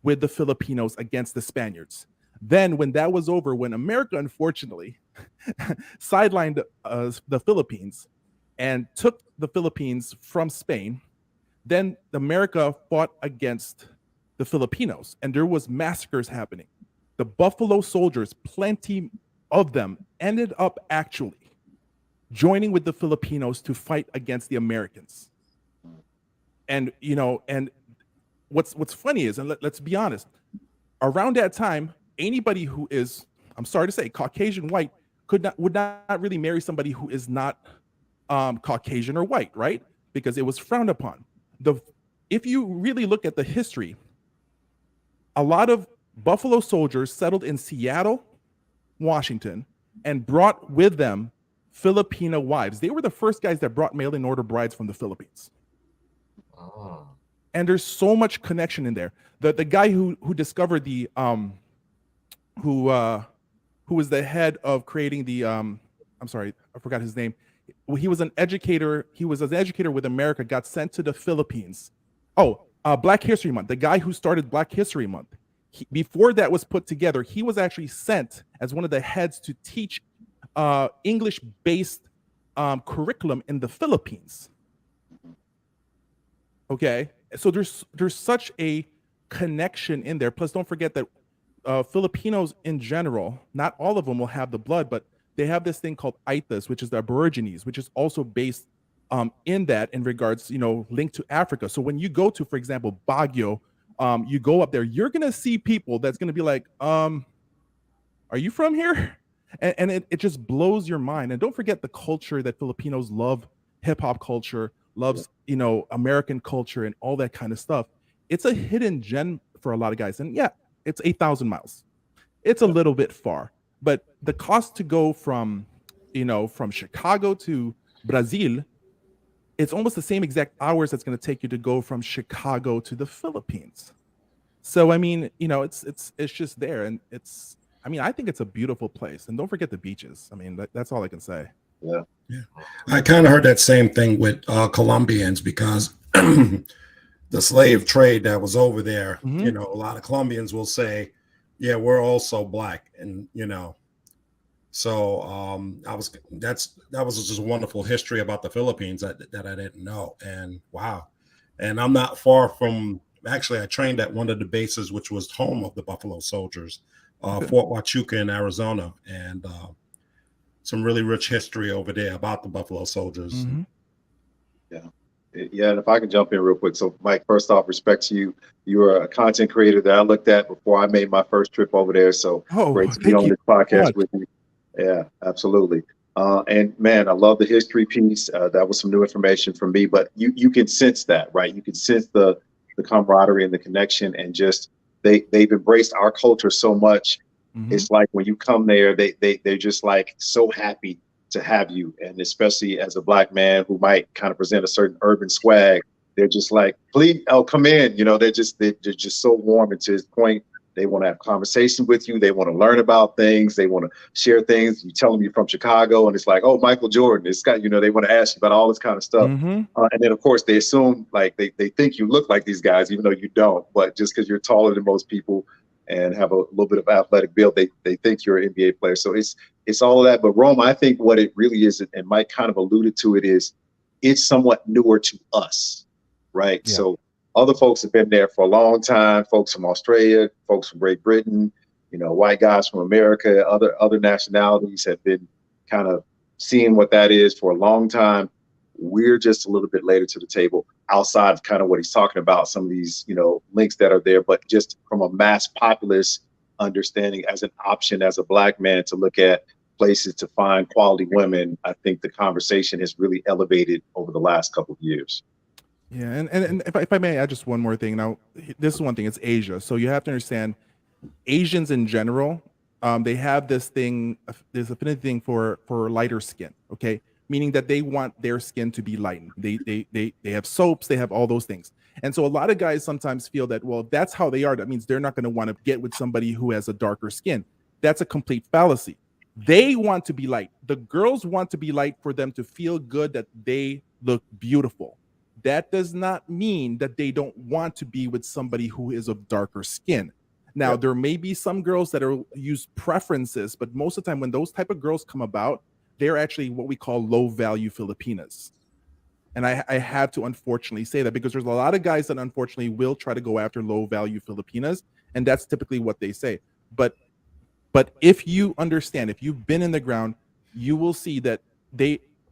with the Filipinos against the Spaniards. Then when that was over, when America unfortunately sidelined the Philippines and took the Philippines from Spain, then America fought against the Filipinos, and there was massacres happening. The Buffalo soldiers, plenty of them, ended up actually joining with the Filipinos to fight against the Americans. And and what's funny is, and let's be honest, around that time, anybody who is, I'm sorry to say, Caucasian white would not really marry somebody who is not Caucasian or white, right? Because it was frowned upon. If you really look at the history, a lot of Buffalo soldiers settled in Seattle, Washington, and brought with them Filipino wives. They were the first guys that brought mail-in order brides from the Philippines. Oh. And there's so much connection in there. The guy who discovered the who was the head of creating the I'm sorry, I forgot his name. he was an educator. He was an educator with America, got sent to the Philippines. Oh, Black History Month. The guy who started Black History Month, before that was put together, he was actually sent as one of the heads to teach English-based curriculum in the Philippines. Okay, so there's such a connection in there. Plus, don't forget that Filipinos in general, not all of them will have the blood, but they have this thing called Aitas, which is the Aborigines, which is also based in that, in regards, linked to Africa. So when you go to, for example, Baguio, you go up there, you're gonna see people that's gonna be like, are you from here? And it just blows your mind. And don't forget the culture that Filipinos love, hip hop culture, loves, American culture and all that kind of stuff. It's a hidden gem for a lot of guys. And yeah, it's 8,000 miles. It's a little bit far, but the cost to go from Chicago to Brazil, it's almost the same exact hours that's going to take you to go from Chicago to the Philippines. So, I mean, it's just there. And I think it's a beautiful place. And don't forget the beaches. I mean, that's all I can say. Yeah. I kind of heard that same thing with Colombians, because the slave trade that was over there, Mhm. a lot of Colombians will say, yeah, we're also Black. And, so that was just a wonderful history about the Philippines that I didn't know. And wow. And I'm not far from, actually, I trained at one of the bases, which was home of the Buffalo Soldiers, Fort Huachuca in Arizona. And some really rich history over there about the Buffalo Soldiers. Mhm. Yeah, and if I can jump in real quick. So, Mike, first off, respect to you. You are a content creator that I looked at before I made my first trip over there. So great to be on this podcast with you. Yeah, absolutely. And man, I love the history piece. That was some new information for me, but you can sense that, right? You can sense the camaraderie and the connection, and just they've embraced our culture so much. Mhm. It's like when you come there, they're just like so happy to have you. And especially as a Black man who might kind of present a certain urban swag, they're just like, please, come in. They're just so warm. And to his point, they want to have conversation with you. They want to learn about things. They want to share things. You tell them you're from Chicago, and it's like, oh, Michael Jordan. It's got, they want to ask you about all this kind of stuff. Mhm. And then, of course, they assume, like, they think you look like these guys, even though you don't. But just because you're taller than most people and have a little bit of athletic build, they think you're an NBA player. So it's all of that. But Rome, I think what it really is, and Mike kind of alluded to it, is it's somewhat newer to us, right? Yeah. So other folks have been there for a long time, folks from Australia, folks from Great Britain, white guys from America, other nationalities have been kind of seeing what that is for a long time. We're just a little bit later to the table, outside of kind of what he's talking about, some of these, links that are there, but just from a mass populace understanding as an option as a Black man to look at places to find quality women, I think the conversation has really elevated over the last couple of years. Yeah, and if I may add just one more thing. Now, this is one thing. It's Asia, so you have to understand, Asians in general, they have this affinity thing for lighter skin. Okay, meaning that they want their skin to be lightened. They have soaps. They have all those things. And so a lot of guys sometimes feel that, well, that's how they are. That means they're not going to want to get with somebody who has a darker skin. That's a complete fallacy. They want to be light. The girls want to be light for them to feel good, that they look beautiful. That does not mean that they don't want to be with somebody who is of darker skin. Now, there may be some girls that use preferences, but most of the time when those type of girls come about, they're actually what we call low value Filipinas. And I have to unfortunately say that, because there's a lot of guys that unfortunately will try to go after low value Filipinas, and that's typically what they say. But if you understand, if you've been in the ground, you will see that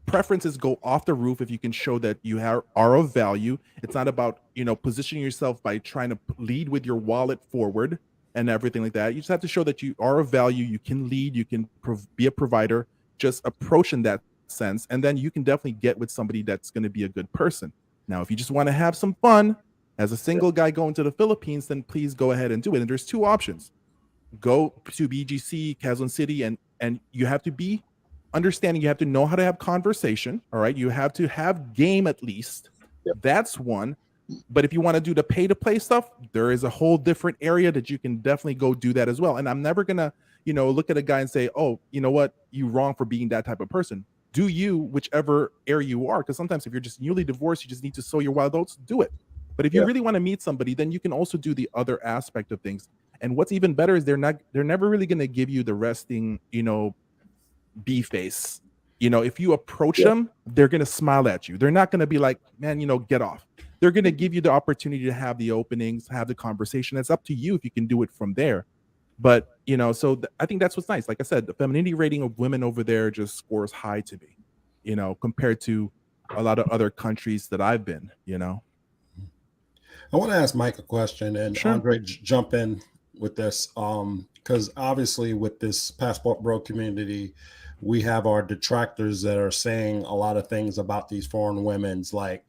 preferences go off the roof if you can show that you are of value. It's not about, positioning yourself by trying to lead with your wallet forward and everything like that. You just have to show that you are of value. You can lead, you can be a provider, just approach in that sense. And then you can definitely get with somebody that's going to be a good person. Now, if you just want to have some fun as a single guy going to the Philippines, then please go ahead and do it. And there's two options. Go to BGC, Quezon City, and you have to be understanding. You have to know how to have conversation. All right. You have to have game at least. Yep. That's one. But if you want to do the pay to play stuff, there is a whole different area that you can definitely go do that as well. And I'm never going to, look at a guy and say, oh, you know what? You're wrong for being that type of person. do you whichever area you are, because sometimes if you're just newly divorced, you just need to sow your wild oats, do it. But if you really want to meet somebody, then you can also do the other aspect of things. And what's even better is they're never really going to give you the resting, B face. If you approach them, they're going to smile at you. They're not going to be like, man, get off. They're going to give you the opportunity to have the openings, have the conversation. It's up to you if you can do it from there. But, I think that's what's nice. Like I said, the femininity rating of women over there just scores high to me, compared to a lot of other countries that I've been, I want to ask Mike a question, and Sure. Andre, jump in with this, because obviously with this passport bro community, we have our detractors that are saying a lot of things about these foreign women's, like,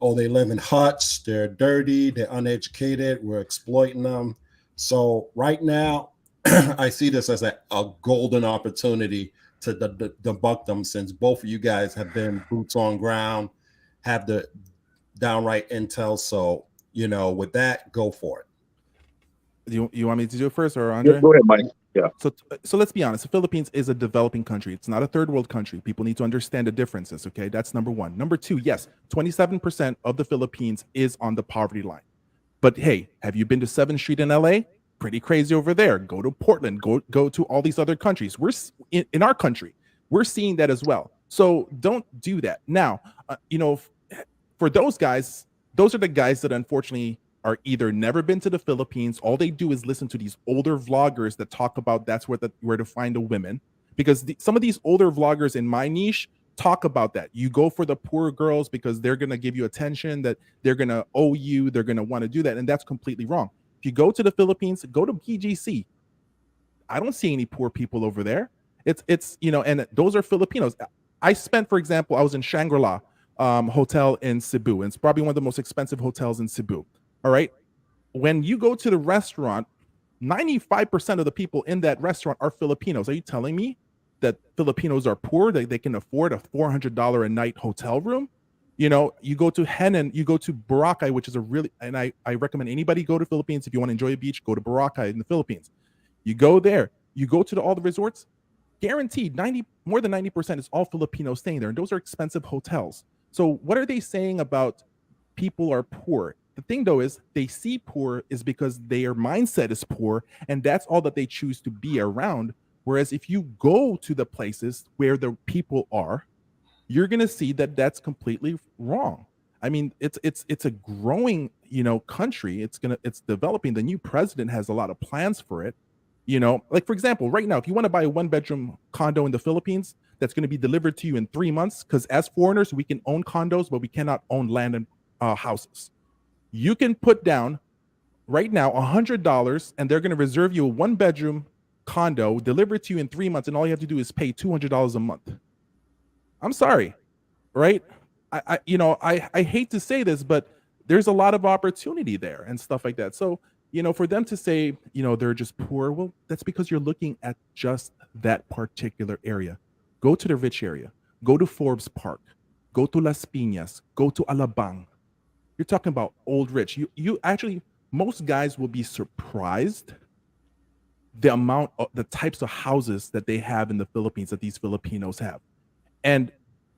oh, they live in huts, they're dirty, they're uneducated, we're exploiting them. So right now, I see this as a golden opportunity to debunk them, since both of you guys have been boots on ground, have the downright intel. So, with that, go for it. You want me to do it first, or Andre? Go ahead, Mike. Yeah. So let's be honest. The Philippines is a developing country. It's not a third world country. People need to understand the differences. Okay, that's number one. Number two, yes, 27% of the Philippines is on the poverty line. But hey, have you been to 7th Street in LA? Pretty crazy over there. Go to Portland. Go to all these other countries. We're in our country. We're seeing that as well. So don't do that. Now, for those guys, those are the guys that unfortunately are either never been to the Philippines. All they do is listen to these older vloggers that talk about that's where to find the women. Because some of these older vloggers in my niche talk about that. You go for the poor girls because they're going to give you attention, that they're going to owe you, they're going to want to do that. And that's completely wrong. If you go to the Philippines, go to PGC. I don't see any poor people over there. It's and those are Filipinos. I spent, for example, I was in Shangri-La hotel in Cebu, and it's probably one of the most expensive hotels in Cebu. All right. When you go to the restaurant, 95% of the people in that restaurant are Filipinos. Are you telling me that Filipinos are poor, that they can afford a $400 a night hotel room? You go to Henan, you go to Boracay, which is and I recommend anybody go to Philippines. If you want to enjoy a beach, go to Boracay in the Philippines. You go there, you go to all the resorts, guaranteed more than 90% is all Filipinos staying there. And those are expensive hotels. So what are they saying about people are poor? The thing, though, is they see poor is because their mindset is poor, and that's all that they choose to be around. Whereas if you go to the places where the people are, you're going to see that that's completely wrong. I mean, it's a growing, country. It's developing. The new president has a lot of plans for it. Like, for example, right now, if you want to buy a 1-bedroom condo in the Philippines, that's going to be delivered to you in 3 months, because as foreigners, we can own condos, but we cannot own land and houses. You can put down right now $100, and they're going to reserve you a 1-bedroom condo, delivered to you in 3 months, and all you have to do is pay $200 a month. I'm sorry, right? I hate to say this, but there's a lot of opportunity there and stuff like that. So, for them to say, they're just poor, well, that's because you're looking at just that particular area. Go to the rich area. Go to Forbes Park. Go to Las Piñas. Go to Alabang. You're talking about old rich. You actually, most guys will be surprised the types of houses that they have in the Philippines, that these Filipinos have. And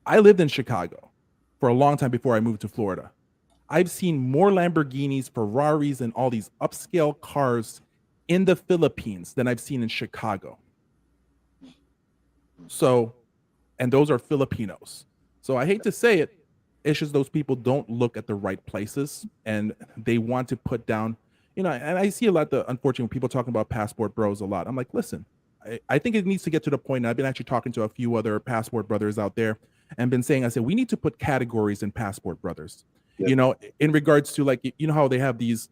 I lived in Chicago for a long time before I moved to Florida. I've seen more Lamborghinis, Ferraris, and all these upscale cars in the Philippines than I've seen in Chicago. So, and those are Filipinos. So I hate to say it, it's just those people don't look at the right places, and they want to put down, and I see a lot unfortunately, people talking about passport bros a lot. I'm like, listen, I think it needs to get to the point, and I've been actually talking to a few other passport brothers out there and been saying, I said, we need to put categories in passport brothers, in regards to, like, how they have these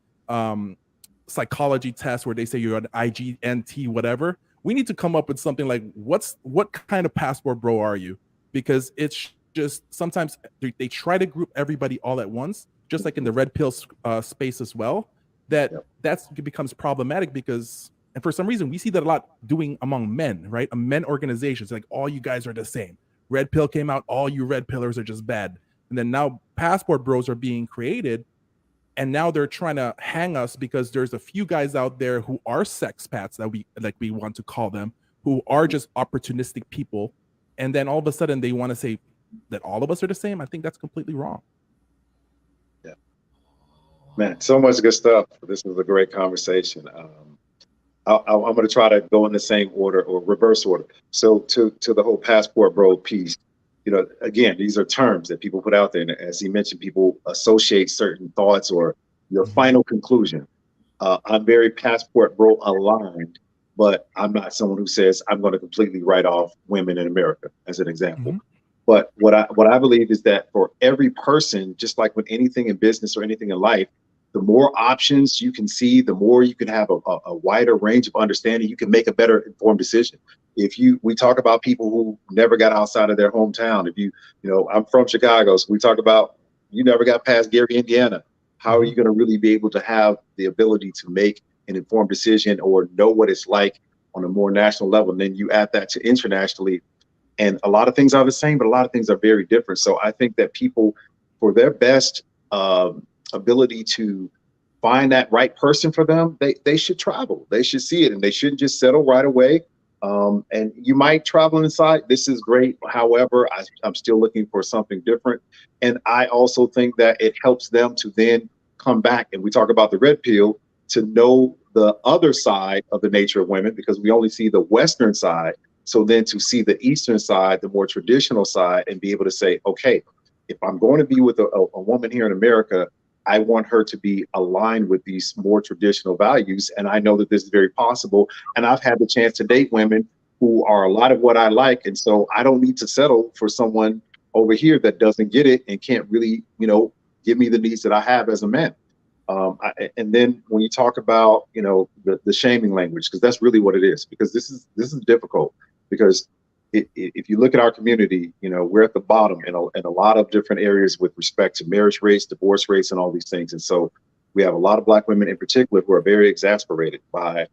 psychology tests where they say you're an IGNT, whatever. We need to come up with something like, what kind of passport bro are you? Because it's just sometimes they try to group everybody all at once, just like in the red pill space as well. That becomes problematic because, and for some reason, we see that a lot doing among men, right? Men organizations, like, all you guys are the same. Red pill came out, all you red pillars are just bad. And then now passport bros are being created, and now they're trying to hang us because there's a few guys out there who are sex pats, that we want to call them, who are just opportunistic people. and then all of a sudden they want to say that all of us are the same. I think that's completely wrong. Yeah, man, so much good stuff. This was a great conversation. I'm going to try to go in the same order or reverse order. So to the whole passport bro piece, again, these are terms that people put out there. And as he mentioned, people associate certain thoughts or your final conclusion. I'm very passport bro aligned, but I'm not someone who says I'm going to completely write off women in America, as an example. But what I believe is that for every person, just like with anything in business or anything in life, the more options you can see, the more you can have a wider range of understanding. You can make a better informed decision. We talk about people who never got outside of their hometown. I'm from Chicago, so we talk about you never got past Gary, Indiana. How are you going to really be able to have the ability to make an informed decision or know what it's like on a more national level? And then you add that to internationally, and a lot of things are the same, but a lot of things are very different. So I think that people, for their best ability to find that right person for them, they should travel. They should see it, and they shouldn't just settle right away. And you might travel inside. This is great. However, I'm still looking for something different. And I also think that it helps them to then come back. And we talk about the red pill, to know the other side of the nature of women, because we only see the Western side. So then to see the Eastern side, the more traditional side, and be able to say, okay, if I'm going to be with a woman here in America, I want her to be aligned with these more traditional values. And I know that this is very possible. And I've had the chance to date women who are a lot of what I like. And so I don't need to settle for someone over here that doesn't get it and can't really, give me the needs that I have as a man. And then when you talk about, the shaming language, because that's really what it is, because this is difficult, because if you look at our community, we're at the bottom in a lot of different areas with respect to marriage rates, divorce rates, and all these things. And so we have a lot of Black women in particular who are very exasperated by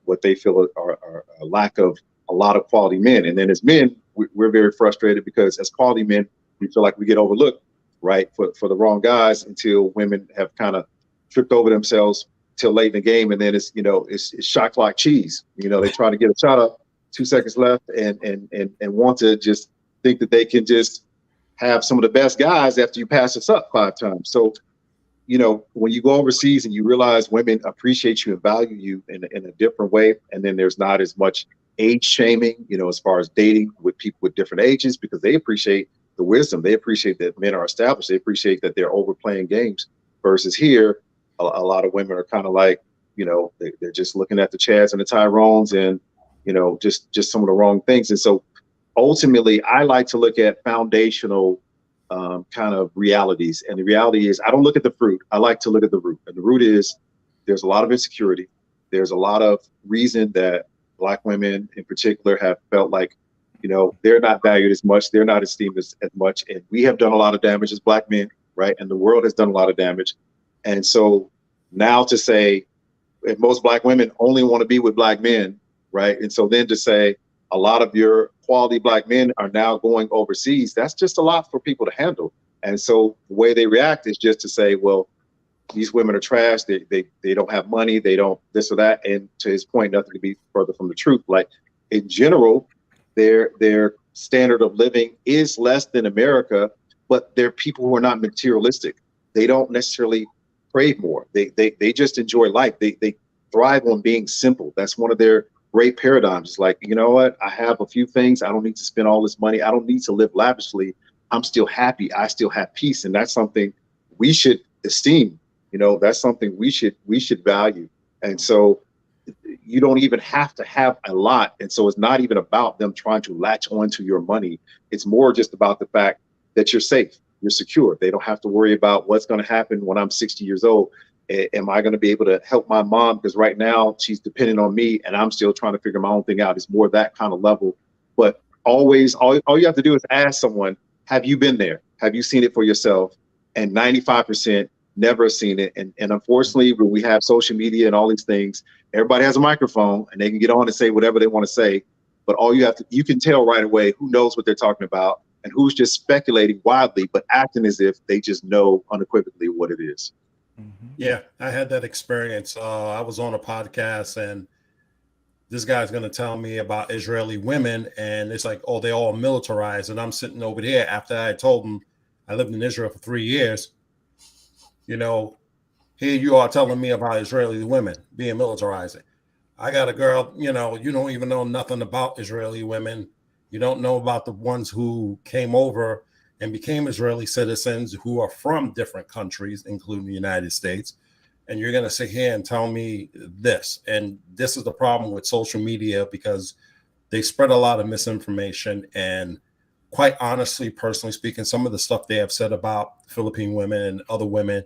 what they feel are a lack of a lot of quality men. And then as men, we're very frustrated because as quality men, we feel like we get overlooked, right, for the wrong guys, until women have kind of tripped over themselves till late in the game. And then it's shot clock cheese. They try to get a shot up, 2 seconds left, and want to just think that they can just have some of the best guys after you pass us up 5 times. So, when you go overseas and you realize women appreciate you and value you in a different way, and then there's not as much age shaming, as far as dating with people with different ages, because they appreciate the wisdom. They appreciate that men are established. They appreciate that they're overplaying games, versus here, a lot of women are kind of like, they're just looking at the Chads and the Tyrones and, just some of the wrong things. And so ultimately, I like to look at foundational kind of realities. And the reality is, I don't look at the fruit. I like to look at the root. And the root is, there's a lot of insecurity. There's a lot of reason that Black women in particular have felt like, they're not valued as much. They're not esteemed as much. And we have done a lot of damage as Black men, right? And the world has done a lot of damage. And so now to say, if most Black women only want to be with Black men, right? And so then to say a lot of your quality Black men are now going overseas, that's just a lot for people to handle. And so the way they react is just to say, well, these women are trash. They don't have money. They don't this or that. And to his point, nothing could be further from the truth. Like, in general, their standard of living is less than America, but they're people who are not materialistic. They don't necessarily crave more. They just enjoy life. They thrive on being simple. That's one of their great paradigms. It's like, you know what? I have a few things. I don't need to spend all this money. I don't need to live lavishly. I'm still happy. I still have peace. And that's something we should esteem. That's something we should value. And so you don't even have to have a lot. And so it's not even about them trying to latch onto your money. It's more just about the fact that you're safe, you're secure. They don't have to worry about what's going to happen when I'm 60 years old. Am I going to be able to help my mom? Because right now she's dependent on me and I'm still trying to figure my own thing out. It's more that kind of level. But always, all you have to do is ask someone, have you been there? Have you seen it for yourself? And 95% never seen it. And unfortunately, when we have social media and all these things, everybody has a microphone and they can get on and say whatever they want to say. But you can tell right away who knows what they're talking about and who's just speculating wildly, but acting as if they just know unequivocally what it is. Yeah, I had that experience. I was on a podcast and this guy's going to tell me about Israeli women, and it's like, oh, they're all militarized. And I'm sitting over there after I told him I lived in Israel for 3 years. You know, here you are telling me about Israeli women being militarized. I got a girl, you know, you don't even know nothing about Israeli women. You don't know about the ones who came over and became Israeli citizens who are from different countries, including the United States. And you're going to sit here and tell me this. And this is the problem with social media, because they spread a lot of misinformation. And quite honestly, personally speaking, some of the stuff they have said about Philippine women and other women,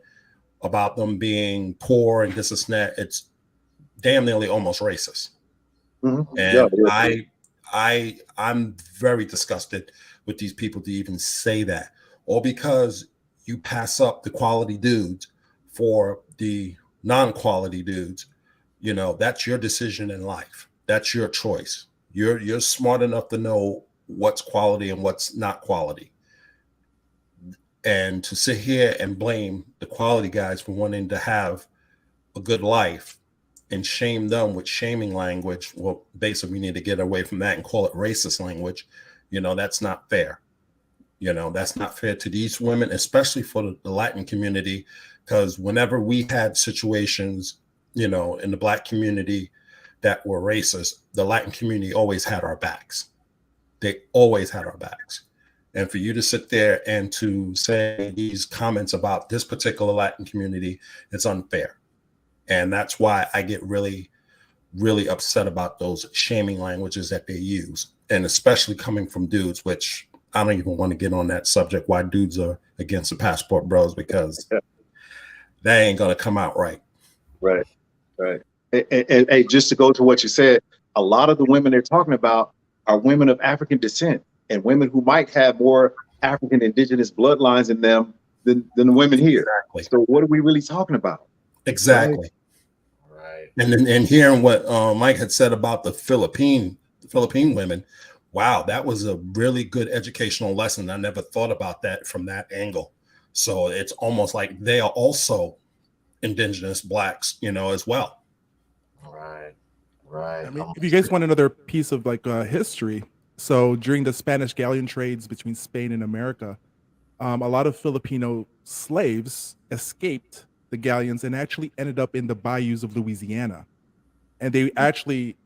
about them being poor and this and that, it's damn nearly almost racist. Mm-hmm. And Yeah, I'm very disgusted with these people to even say that, all because you pass up the quality dudes for the non-quality dudes. You know, that's your decision in life. That's your choice. You're smart enough to know what's quality and what's not quality. And to sit here and blame the quality guys for wanting to have a good life and shame them with shaming language, well, basically we need to get away from that and call it racist language. You know, that's not fair. You know, that's not fair to these women, especially for the Latin community, because whenever we had situations, you know, in the Black community that were racist, the Latin community always had our backs. They always had our backs. And for you to sit there and to say these comments about this particular Latin community, it's unfair. And that's why I get really, really upset about those shaming languages that they use. And especially coming from dudes, which I don't even want to get on that subject, why dudes are against the passport bros, because that ain't going to come out right. right, right. And just to go to what you said, a lot of the women they're talking about are women of African descent and women who might have more African indigenous bloodlines in them than the women here. Exactly. So what are we really talking about? Exactly. Right. And hearing what Mike had said about the Philippine women, wow, that was a really good educational lesson. I never thought about that from that angle. So it's almost like they are also indigenous Blacks, you know, as well. Right. Right. I mean, if you guys want another piece of like history, so during the Spanish galleon trades between Spain and America, a lot of Filipino slaves escaped the galleons and actually ended up in the bayous of Louisiana, and they actually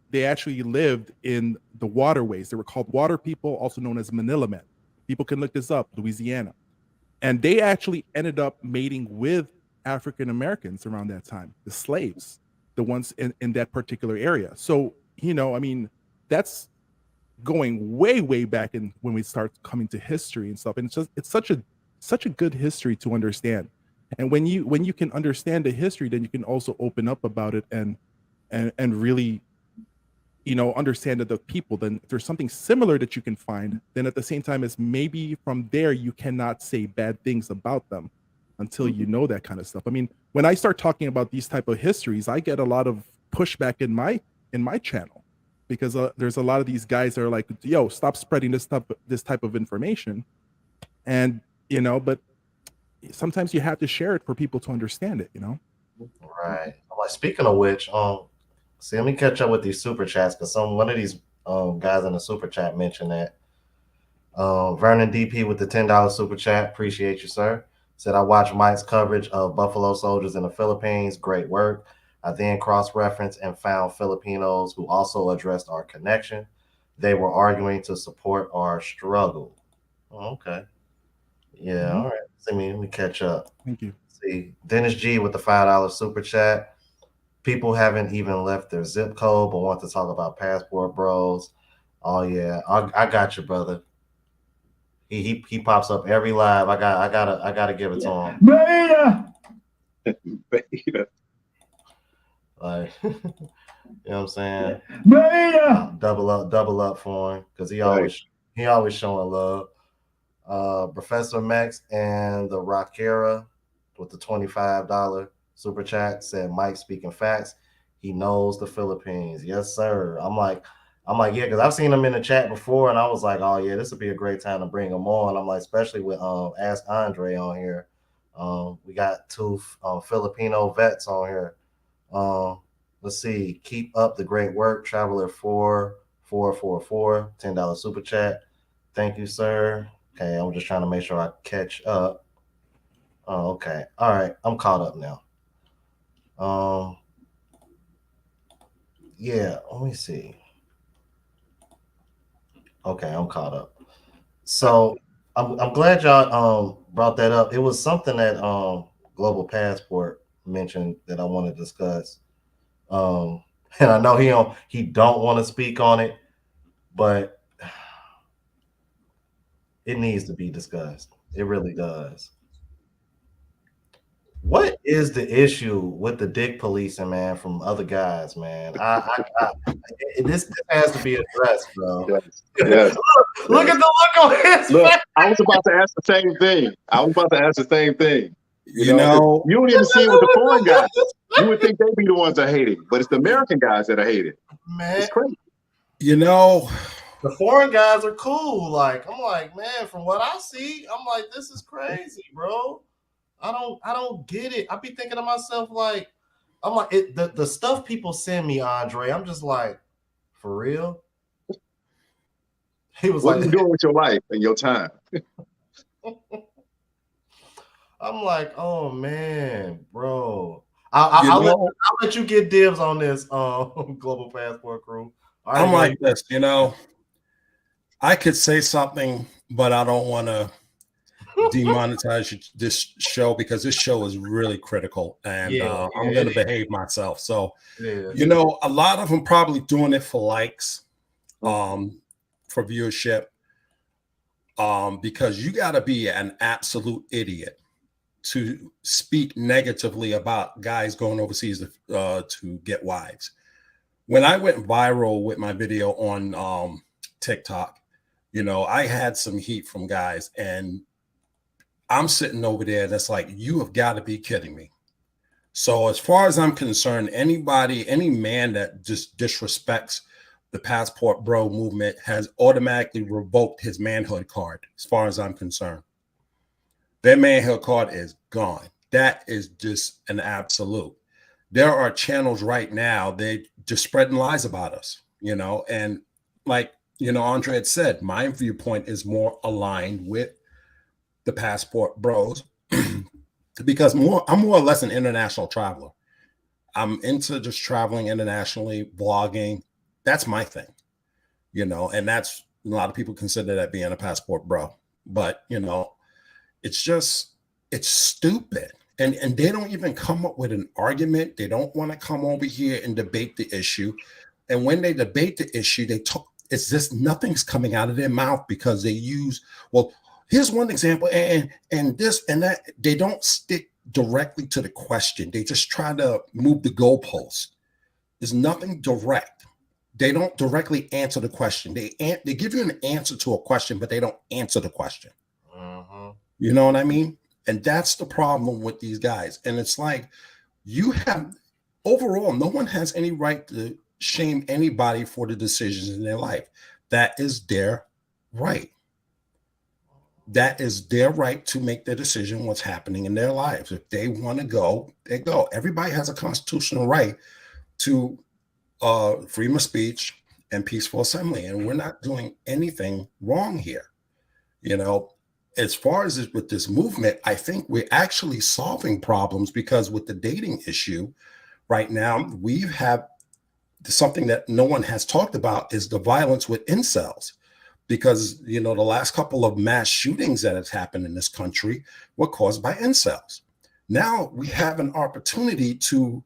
lived in the waterways. They were called water people, also known as Manila men. People can look this up, Louisiana, and they actually ended up mating with African Americans around that time, the slaves, the ones in that particular area. So, I mean, that's going way, way back in when we start coming to history and stuff. And it's such a good history to understand. And when you can understand the history, then you can also open up about it and really understand that the people, then if there's something similar that you can find, then at the same time as maybe from there you cannot say bad things about them until you know that kind of stuff. I mean, when I start talking about these type of histories, I get a lot of pushback in my channel, because there's a lot of these guys that are like, yo, stop spreading this type of information. And but sometimes you have to share it for people to understand it. Right. Like, speaking of which, see, let me catch up with these super chats, because one of these guys in the super chat mentioned that Vernon DP with the $10 super chat. Appreciate you, sir. Said, I watched Mike's coverage of Buffalo soldiers in the Philippines. Great work. I then cross-referenced and found Filipinos who also addressed our connection. They were arguing to support our struggle. Oh, okay. Yeah, all right. Let me catch up. Thank you. See, Dennis G with the $5 super chat. People haven't even left their zip code but want to talk about passport bros. Oh yeah, I got you, brother. He pops up every live. I gotta give it to him. Beta. Like, you know what I'm saying? Double up for him, because he always showing love. Professor Max and the Rockera with the $25 super chat said, Mike speaking facts. He knows the Philippines. Yes, sir. I'm like, yeah, because I've seen him in the chat before, and I was like, oh yeah, this would be a great time to bring him on. I'm like, especially with Ask Andre on here. We got two Filipino vets on here. Let's see. Keep up the great work, Traveler 4444, $10 super chat. Thank you, sir. Okay, I'm just trying to make sure I catch up. Oh, okay. All right, I'm caught up now. Um, yeah. Let me see. Okay, I'm caught up. So I'm glad y'all brought that up. It was something that Global Passport mentioned that I want to discuss. Um, and I know he don't want to speak on it, but it needs to be discussed. It really does. What is the issue with the dick policing, man, from other guys, man? This has to be addressed, bro. Yes, yes, Look at yes. the look on his Look, face. I was about to ask the same thing. I was about to ask the same thing. You You know, 'cause know, you don't even see it with the foreign guys. You would think they'd be the ones that hate it, but it's the American guys that are hated. Man, It's crazy. you know, the foreign guys are cool. Like, I'm like, man, from what I see, I'm like, this is crazy, bro. I don't get it. I be thinking to myself, like, I'm like, the stuff people send me, Andre, I'm just like, for real? He was What are you like, doing with your life and your time? I'm like, oh man, bro. you I'll know, let you get dibs on this Global Passport crew. I already I'm know like you. this, you know, I could say something, but I don't want to demonetize this show because this show is really critical and Yeah, I'm yeah, going to behave myself. So, it is. you know, a lot of them probably doing it for likes, Mhm. for viewership, because you got to be an absolute idiot to speak negatively about guys going overseas to get wives. When I went viral with my video on TikTok, you know, I had some heat from guys, and I'm sitting over there that's like, you have got to be kidding me. So, as far as I'm concerned, anybody, any man that just disrespects the passport bro movement has automatically revoked his manhood card, as far as I'm concerned. Their manhood card is gone. That is just an absolute. There are channels right now, they just spreading lies about us, you know, and like, you know, Andre had said, my viewpoint is more aligned with the passport bros because I'm more or less an international traveler. I'm into just traveling internationally, blogging. That's my thing, you know, and that's a lot of people consider that being a passport bro. But, you know, it's just, it's stupid. And they don't even come up with an argument. They don't want to come over here and debate the issue. And when they debate the issue, they talk, it's just nothing's coming out of their mouth because they use, well, here's one example, and this and that. They don't stick directly to the question. They just try to move the goalposts. There's nothing direct. They don't directly answer the question. They give you an answer to a question, but they don't answer the question. Uh-huh. You know what I mean? And that's the problem with these guys. And it's like, you have, overall, no one has any right to shame anybody for the decisions in their life. That is their right. That is their right to make their decision what's happening in their lives. If they want to go, they go. Everybody has a constitutional right to freedom of speech and peaceful assembly. And we're not doing anything wrong here. You know, as far as with this movement, I think we're actually solving problems because with the dating issue right now, we have something that no one has talked about is the violence with incels. Because, you know, the last couple of mass shootings that has happened in this country were caused by incels. Now we have an opportunity to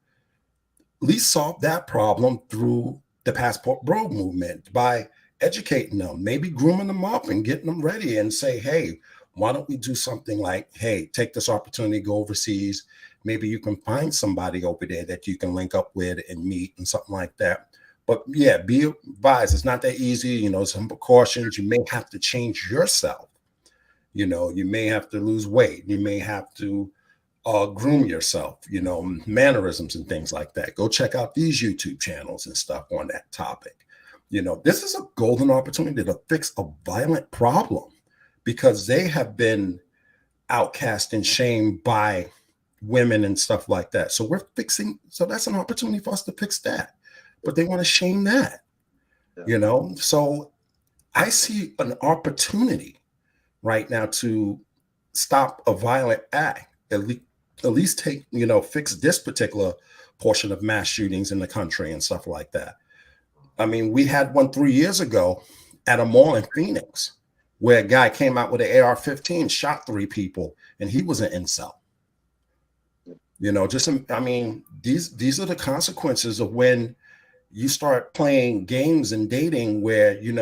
at least solve that problem through the passport bro movement by educating them, maybe grooming them up and getting them ready and say, hey, why don't we do something like, hey, take this opportunity, go overseas. Maybe you can find somebody over there that you can link up with and meet and something like that. But yeah, be advised, it's not that easy. You know, some precautions. You may have to change yourself. You know, you may have to lose weight. You may have to groom yourself, you know, mannerisms and things like that. Go check out these YouTube channels and stuff on that topic. You know, this is a golden opportunity to fix a violent problem because they have been outcast and shamed by women and stuff like that. So so that's an opportunity for us to fix that. But they want to shame that, So I see an opportunity right now to stop a violent act, at least take, fix this particular portion of mass shootings in the country and stuff like that. I mean, we had one 3 years ago at a mall in Phoenix where a guy came out with an AR-15, shot 3 people, and he was an incel. I mean, these are the consequences of when you start playing games and dating where, you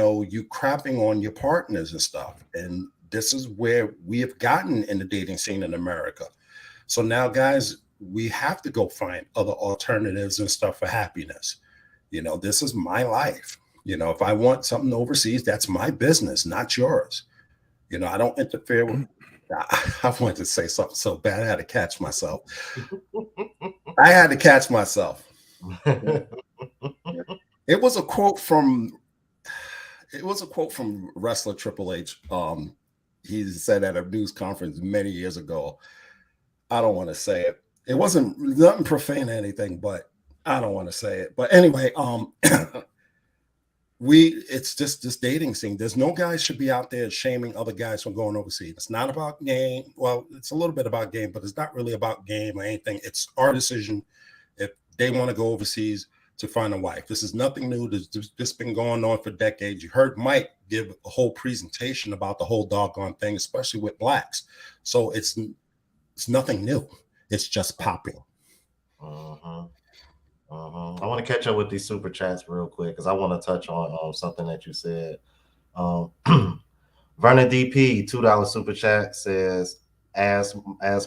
crapping on your partners and stuff. And this is where we have gotten in the dating scene in America. So now, guys, we have to go find other alternatives and stuff for happiness. This is my life. If I want something overseas, that's my business, not yours. I don't interfere with. I wanted to say something so bad. I had to catch myself. It was a quote from wrestler Triple H. He said at a news conference many years ago. I don't want to say it. It wasn't nothing profane or anything, but I don't want to say it. But anyway, it's just this dating scene. There's no guys should be out there shaming other guys from going overseas. It's not about game. Well, it's a little bit about game, but it's not really about game or anything. It's our decision if they want to go overseas to find a wife. This is nothing new. This been going on for decades. You heard Mike give a whole presentation about the whole doggone thing, especially with blacks. So it's nothing new. It's just popping. I want to catch up with these super chats real quick because I want to touch on something that you said. Vernon DP, $2 super chat says, ask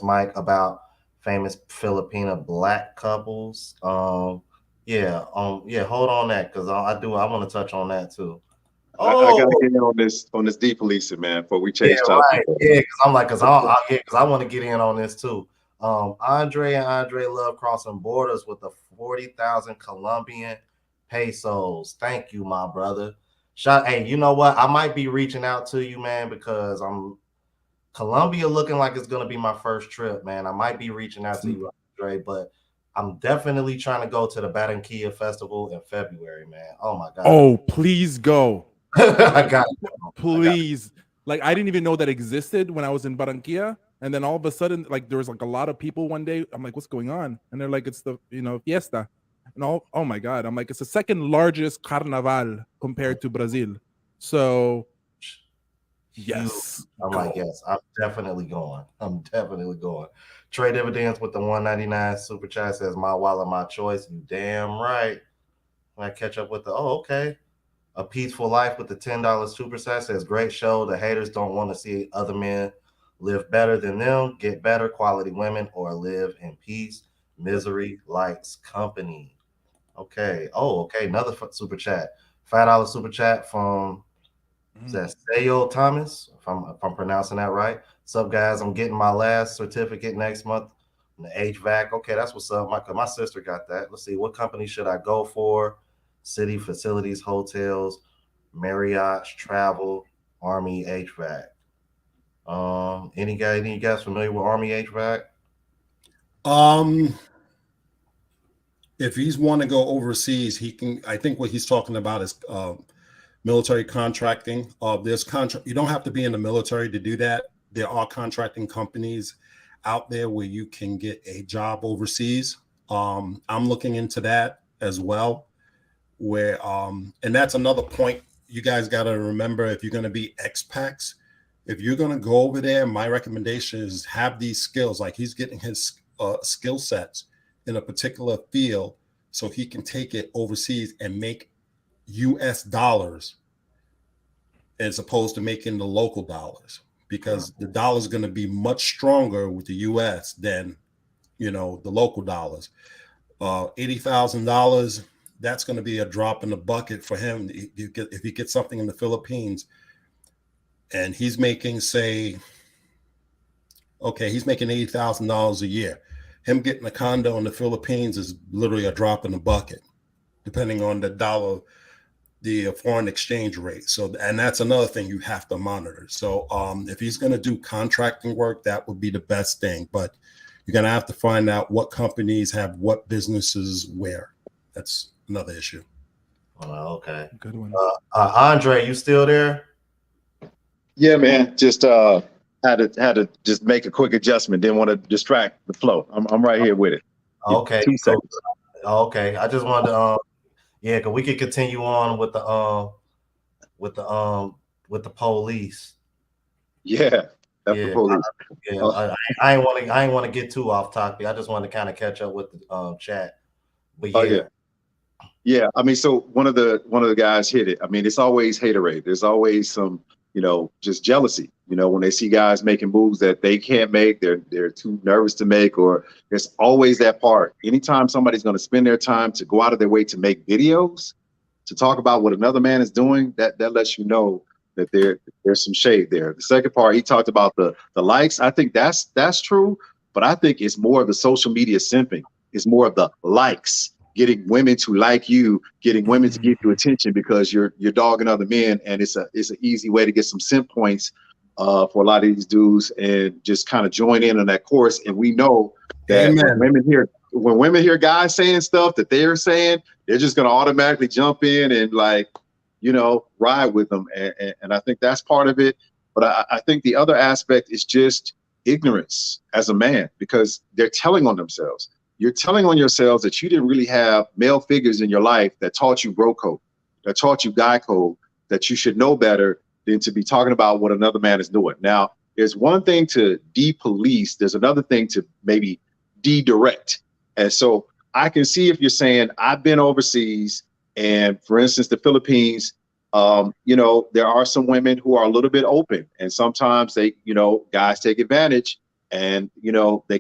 Mike about famous Filipina black couples. Hold on that because I want to touch on that too. I gotta get in on this depolicing, man, before we change topic. Right. Yeah, because I want to get in on this too. Andre love crossing borders with the 40,000 Colombian pesos. Thank you, my brother. Hey, you know what? I might be reaching out to you, man, because Colombia looking like it's gonna be my first trip, man. I might be reaching out to you, Andre, but I'm definitely trying to go to the Barranquilla Festival in February, man. Oh my god. Oh, please go. I got it. Please. Like, I didn't even know that existed when I was in Barranquilla. And then all of a sudden, like, there was like a lot of people one day. I'm like, what's going on? And they're like, it's the, fiesta. And oh my God. I'm like, it's the second largest carnaval compared to Brazil. So, yes. I'm like, yes, I'm definitely going. Trade dividends with the 199 super chat says, my wallet, my choice. You damn right. When I catch up with okay. A Peaceful Life with the $10 super chat says, great show. The haters don't want to see other men live better than them, get better quality women, or live in peace. Misery likes company. Okay. Okay. Another super chat. $5 super chat from Sayo Thomas, if I'm pronouncing that right. What's up, guys? I'm getting my last certificate next month in the HVAC. Okay, that's what's up. My sister got that. Let's see. What company should I go for? City Facilities, Hotels, Marriott's Travel, Army HVAC. Any guys familiar with Army HVAC? If he's want to go overseas, he can. I think what he's talking about is military contracting. There's contract. You don't have to be in the military to do that. There are contracting companies out there where you can get a job overseas. I'm looking into that as well. Where and that's another point you guys got to remember. If you're going to be expats, if you're going to go over there, my recommendation is have these skills. Like, he's getting his skill sets in a particular field so he can take it overseas and make US dollars as opposed to making the local dollars, because the dollar is going to be much stronger with the US than the local dollars. $80,000, that's going to be a drop in the bucket for him. If he gets something in the Philippines and he's making, say, he's making $80,000 a year. Him getting a condo in the Philippines is literally a drop in the bucket, depending on the dollar, the foreign exchange rate. So, and that's another thing you have to monitor. So if he's going to do contracting work, that would be the best thing. But You're going to have to find out what companies have what businesses where. That's another issue. Oh, okay. Good one. Andre, you still there? Yeah, man. Just had to just make a quick adjustment. Didn't want to distract the flow. I'm right here with it. Okay. 2 seconds. Okay. I just wanted to yeah, because we could continue on with the with the police. Yeah, that's the Yeah, police. I ain't want to get too off topic. I just wanted to kind of catch up with the chat. But Oh yeah. yeah. Yeah, I mean, so one of the guys hit it. I mean, it's always haterade. There's always some, just jealousy. When they see guys making moves that they can't make, they're too nervous to make, or there's always that part. Anytime somebody's going to spend their time to go out of their way to make videos, to talk about what another man is doing, that lets you know that there's some shade there. The second part, he talked about the likes. I think that's true, but I think it's more of the social media simping. It's more of the likes. Getting women to like you, getting women to give you attention because you're dogging other men, and it's an easy way to get some simp points for a lot of these dudes, and just kind of join in on that course. And we know that when women hear guys saying stuff that they're saying, they're just going to automatically jump in and ride with them, and I think that's part of it. But I think the other aspect is just ignorance as a man, because they're telling on themselves. You're telling on yourselves that you didn't really have male figures in your life that taught you bro code, that taught you guy code, that you should know better than to be talking about what another man is doing. Now, there's one thing to de-police. There's another thing to maybe de-direct. And so I can see if you're saying, I've been overseas, and for instance, the Philippines, there are some women who are a little bit open, and sometimes guys take advantage, and, they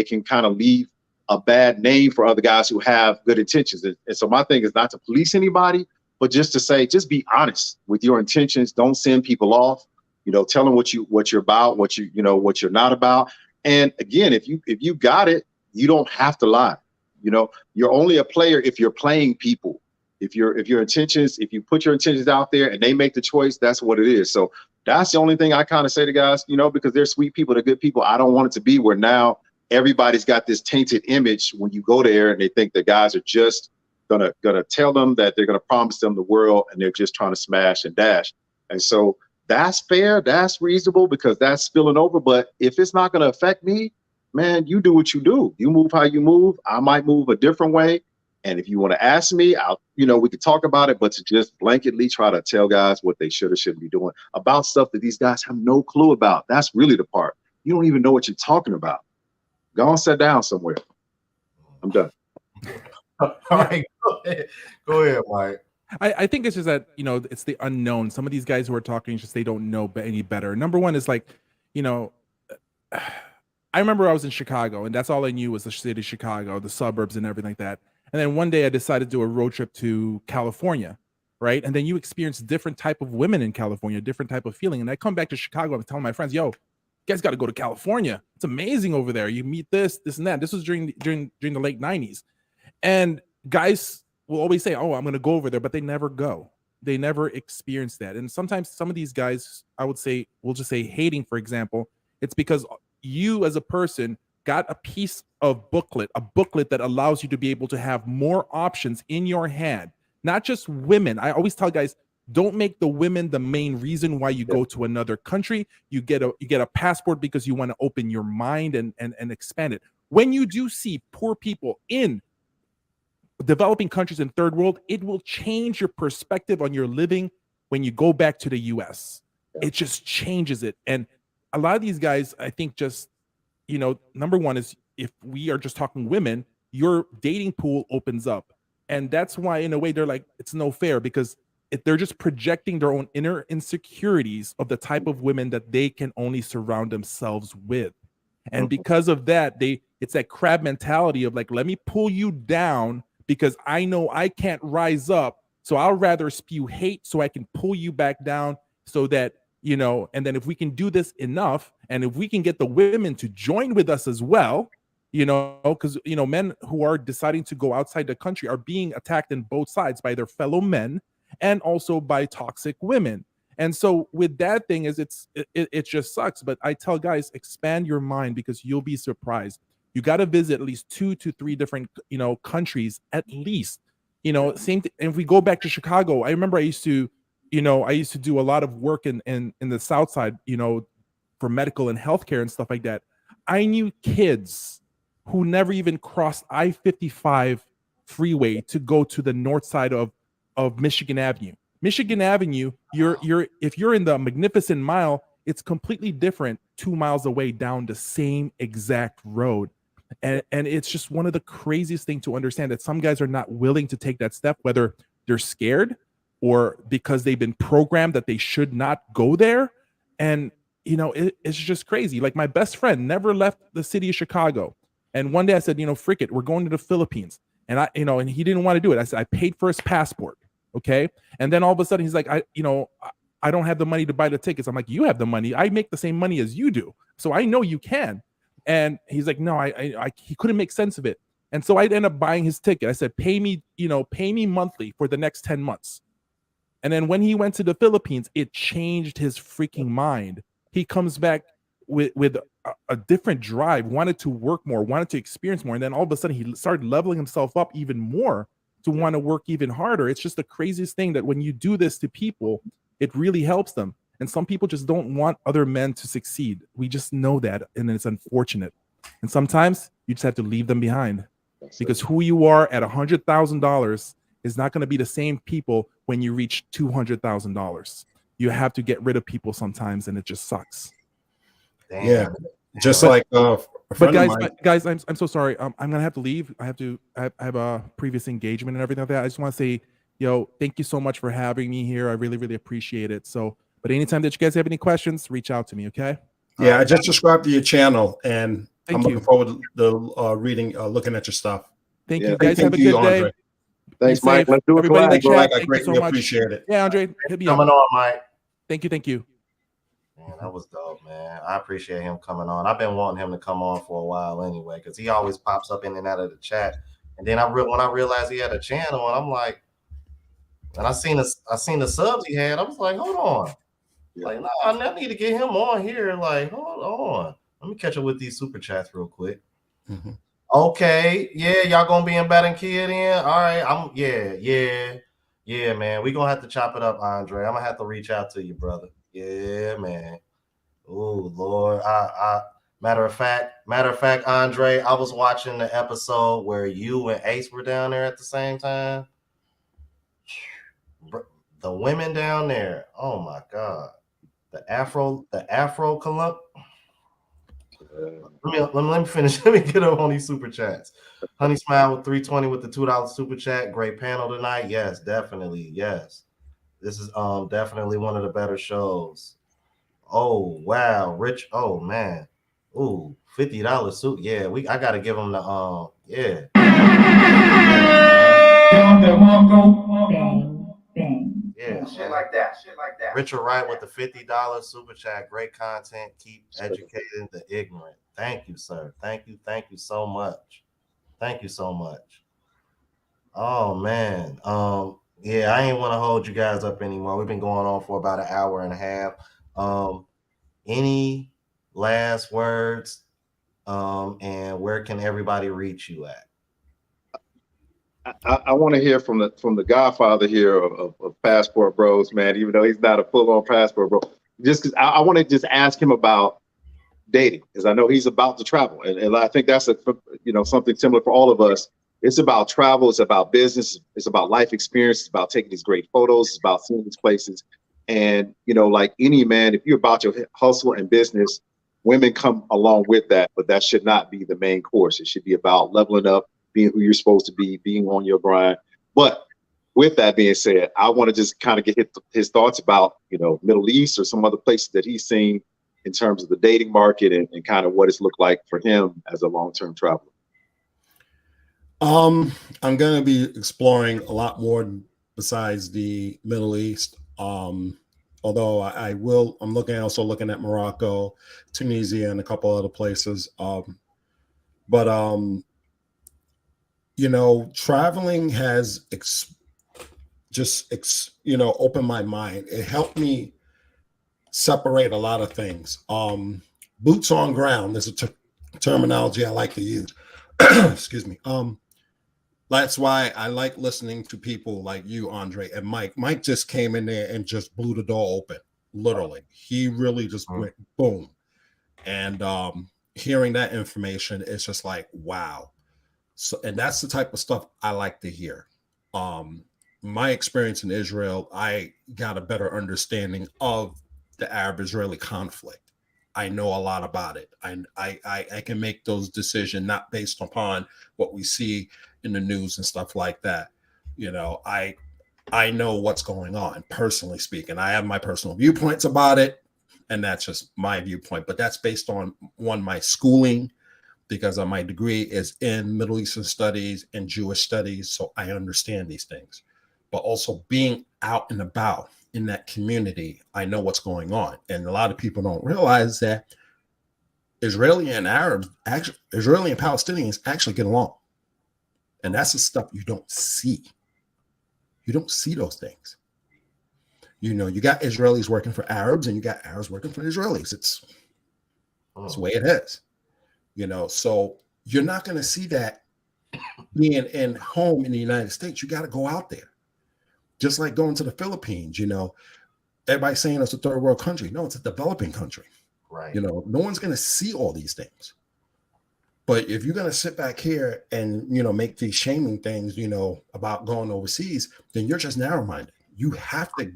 can kind of leave a bad name for other guys who have good intentions. And so my thing is not to police anybody, but just to say, just be honest with your intentions. Don't send people off, tell them what you're about, what you're not about. And again, if you got it, you don't have to lie. You're only a player if you're playing people. If you put your intentions out there and they make the choice, that's what it is. So that's the only thing I kind of say to guys, because they're sweet people, they're good people. I don't want it to be where now everybody's got this tainted image when you go there, and they think the guys are just gonna tell them that they're gonna promise them the world, and they're just trying to smash and dash. And so that's fair, that's reasonable, because that's spilling over. But if it's not gonna affect me, man, you do what you do. You move how you move. I might move a different way. And if you want to ask me, we could talk about it. But to just blanketly try to tell guys what they should or shouldn't be doing about stuff that these guys have no clue about, that's really the part. You don't even know what you're talking about. Go and sit down somewhere. I'm done. All right, go ahead, Mike. I think it's just that, it's the unknown. Some of these guys who are talking, just they don't know any better. Number one is I remember I was in Chicago, and that's all I knew was the city of Chicago, the suburbs and everything like that. And then one day I decided to do a road trip to California, right? And then you experience different type of women in California, different type of feeling. And I come back to Chicago, I'm telling my friends, yo, you guys got to go to California. It's amazing over there. You meet this and that. This was during the late 90s. And guys will always say, oh, I'm going to go over there, but they never go. They never experience that. And sometimes some of these guys, I would say, we'll just say hating, for example, it's because you as a person got a piece of booklet, a booklet that allows you to be able to have more options in your hand, not just women. I always tell guys, don't make the women the main reason why you go to another country. You get a passport because you want to open your mind and expand it. When you do see poor people in developing countries in third world, it will change your perspective on your living when you go back to the US. It just changes it. And a lot of these guys, I think, just, number one is, if we are just talking women, your dating pool opens up. And that's why, in a way, they're like, it's no fair, because they're just projecting their own inner insecurities of the type of women that they can only surround themselves with. And because of that, it's that crab mentality of like, let me pull you down because I know I can't rise up. So I'll rather spew hate so I can pull you back down, so that, and then if we can do this enough, and if we can get the women to join with us as well, because, men who are deciding to go outside the country are being attacked in both sides by their fellow men and also by toxic women. And so with that thing is, it just sucks. But I tell guys, expand your mind, because you'll be surprised. you got to visit at least 2 to 3 different, countries at least. Same thing. And if we go back to Chicago, I remember I used to do a lot of work in the South Side, for medical and healthcare and stuff like that. I knew kids who never even crossed I-55 freeway to go to the north side of Michigan Avenue. Michigan Avenue, if you're in the Magnificent Mile, it's completely different 2 miles away down the same exact road. And it's just one of the craziest things to understand, that some guys are not willing to take that step, whether they're scared or because they've been programmed that they should not go there. And it's just crazy. Like, my best friend never left the city of Chicago. And one day I said, frick it, we're going to the Philippines. And and he didn't want to do it. I said, I paid for his passport. Okay. And then all of a sudden he's like, I don't have the money to buy the tickets. I'm like, you have the money. I make the same money as you do. So I know you can. And he's like, no, he couldn't make sense of it. And so I ended up buying his ticket. I said, pay me monthly for the next 10 months. And then when he went to the Philippines, it changed his freaking mind. He comes back with a different drive, wanted to work more, wanted to experience more. And then all of a sudden he started leveling himself up even more to want to work even harder. It's just the craziest thing that when you do this to people, it really helps them. And some people just don't want other men to succeed. We just know that, and it's unfortunate. And sometimes you just have to leave them behind, because who you are at $100,000 is not going to be the same people when you reach $200,000. You have to get rid of people sometimes, and it just sucks. Damn. Yeah, just like but guys, I'm so sorry. I'm gonna have to leave. I have a previous engagement and everything like that. I just want to say, thank you so much for having me here. I really, really appreciate it. So, but anytime that you guys have any questions, reach out to me. Okay. Yeah, I just subscribed to your channel, and Thank I'm you. looking forward to looking at your stuff. Thank you, guys. Have a good day. Andre. Thanks, Be Mike. safe. Let's do it. Everybody in the Thank you, Mike. chat, I thank you greatly so much. appreciate it. Yeah, Andre, hit me up. Coming on, Mike. Thank you. Man, that was dope, man. I appreciate him coming on. I've been wanting him to come on for a while anyway, because he always pops up in and out of the chat. And then when I realized he had a channel, and I'm like, and I seen the subs he had, I was like, hold on. Like, no, I need to get him on here. Like, hold on. Let me catch up with these super chats real quick. Mm-hmm. Okay, yeah, y'all gonna be in Batting Kid in? All right, yeah, man. We gonna have to chop it up, Andre. I'm gonna have to reach out to you, brother. Yeah, man. Oh Lord, I matter of fact, Andre, I was watching the episode where you and Ace were down there at the same time. The women down there, oh my God, the Afro Colump. Let me finish. Let me get up on these super chats. Honey Smile with 320 with the $2 super chat. Great panel tonight. Yes, definitely. Yes, this is definitely one of the better shows. Oh wow, Rich. Oh man. Ooh, $50 suit. Yeah, I gotta give him the yeah. Yeah, shit like that. Richard Wright with the $50 super chat. Great content. Keep educating the ignorant. Thank you, sir. Thank you so much. Thank you so much. Oh man. Yeah, I ain't want to hold you guys up anymore. We've been going on for about an hour and a half. Any last words? And where can everybody reach you at? I want to hear from the godfather here of Passport Bros, man, even though he's not a full-on Passport Bro. Just because I want to just ask him about dating, because I know he's about to travel. And I think that's something similar for all of us. It's about travel, it's about business, it's about life experience, it's about taking these great photos, it's about seeing these places. And like any man, if you're about your hustle and business, women come along with that, but that should not be the main course. It should be about leveling up, being who you're supposed to be, being on your grind. But with that being said, I want to just kind of get his thoughts about, Middle East or some other places that he's seen in terms of the dating market and kind of what it's looked like for him as a long-term traveler. I'm going to be exploring a lot more besides the Middle East. Although I'm also looking at Morocco, Tunisia, and a couple other places. Traveling has opened my mind. It helped me separate a lot of things. Boots on ground. terminology I like to use. Excuse me. That's why I like listening to people like you, Andre, and Mike. Mike just came in there and just blew the door open. Literally, he really just went boom. And hearing that information is just like, wow. So, and that's the type of stuff I like to hear. My experience in Israel, I got a better understanding of the Arab-Israeli conflict. I know a lot about it. I can make those decisions not based upon what we see in the news and stuff like that. You know, I know what's going on, personally speaking. I have my personal viewpoints about it, and that's just my viewpoint. But that's based on my schooling, because my degree is in Middle Eastern studies and Jewish studies, so I understand these things. But also being out and about in that community, I know what's going on. And a lot of people don't realize that Israeli and Palestinians actually get along. And that's the stuff you don't see. You don't see those things. You know, you got Israelis working for Arabs and you got Arabs working for Israelis. It's the way it is. You know, so you're not going to see that being in home in the United States. You got to go out there. Just like going to the Philippines, you know, everybody's saying it's a third world country. No, it's a developing country. Right. You know, no one's going to see all these things. But if you're going to sit back here and, you know, make these shaming things, you know, about going overseas, then you're just narrow-minded. You have to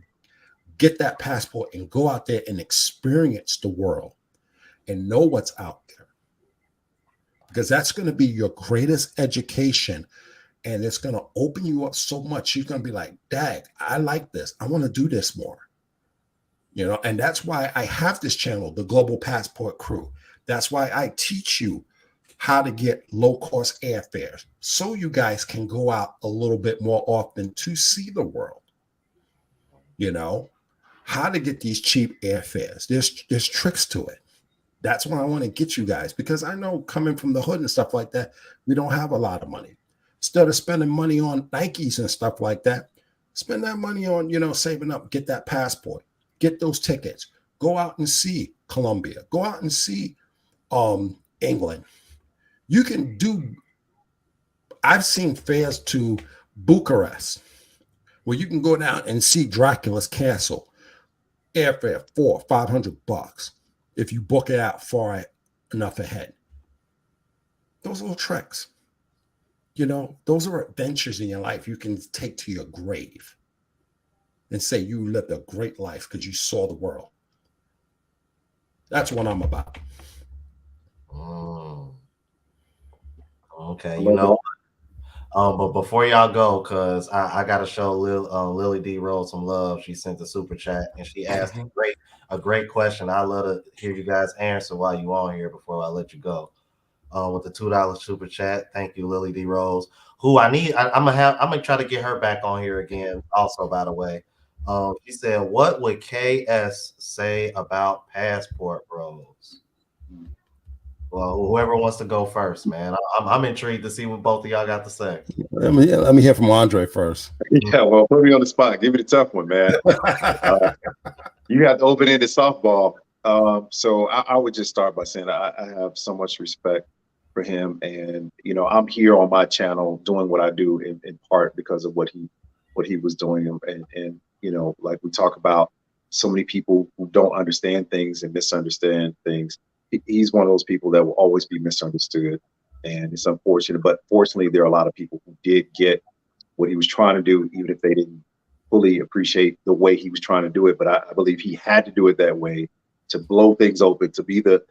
get that passport and go out there and experience the world and know what's out there. Because that's going to be your greatest education. And it's going to open you up so much. You're going to be like, dag, I like this. I want to do this more. You know, and that's why I have this channel, the Global Passport Crew. That's why I teach you how to get low-cost airfares so you guys can go out a little bit more often to see the world. You know, how to get these cheap airfares. There's tricks to it. That's why I want to get you guys, because I know coming from the hood and stuff like that, we don't have a lot of money. Instead of spending money on Nikes and stuff like that, spend that money on, you know, saving up, get that passport, get those tickets, go out and see Colombia, go out and see England. You can do, I've seen fares to Bucharest where you can go down and see Dracula's castle, airfare $400-500 if you book it out far enough ahead. Those little tricks. You know, those are adventures in your life you can take to your grave and say you lived a great life because you saw the world. That's what I'm about. Okay, you know, but before y'all go, because I got to show Lily D. Rose some love. She sent a super chat and she asked a great question. I love to hear you guys answer while you on here before I let you go. With the $2 super chat. Thank you, Lily D. Rose, who I'm gonna try to get her back on here again. Also, by the way, she said, "What would KS say about passport bros?" Well, whoever wants to go first, man. I'm intrigued to see what both of y'all got to say. Let me hear from Andre first. Yeah, well, put me on the spot. Give me the tough one, man. You have to open-ended softball. So I would just start by saying I have so much respect for him, and you know, I'm here on my channel doing what I do in part because of what he was doing, and you know, like we talk about so many people who don't understand things and misunderstand things. He's one of those people that will always be misunderstood, and it's unfortunate, but fortunately there are a lot of people who did get what he was trying to do, even if they didn't fully appreciate the way he was trying to do it. But I believe he had to do it that way to blow things open, to be the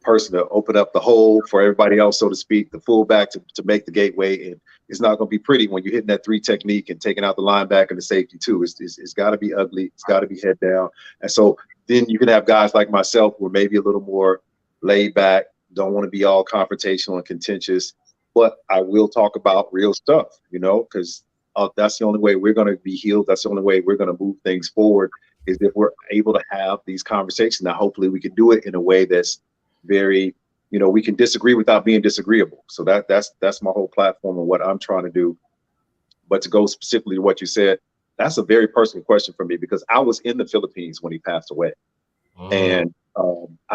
person to open up the hole for everybody else, so to speak, the fullback to make the gateway. And it's not going to be pretty when you're hitting that 3 technique and taking out the linebacker and the safety too. It's got to be ugly. It's got to be head down. And so then you can have guys like myself who are maybe a little more laid back, don't want to be all confrontational and contentious, but I will talk about real stuff, you know, because that's the only way we're going to be healed. That's the only way we're going to move things forward, is if we're able to have these conversations. Now, hopefully we can do it in a way that's very, you know, we can disagree without being disagreeable. So that's my whole platform and what I'm trying to do. But to go specifically to what you said, that's a very personal question for me, because I was in the Philippines when he passed away. And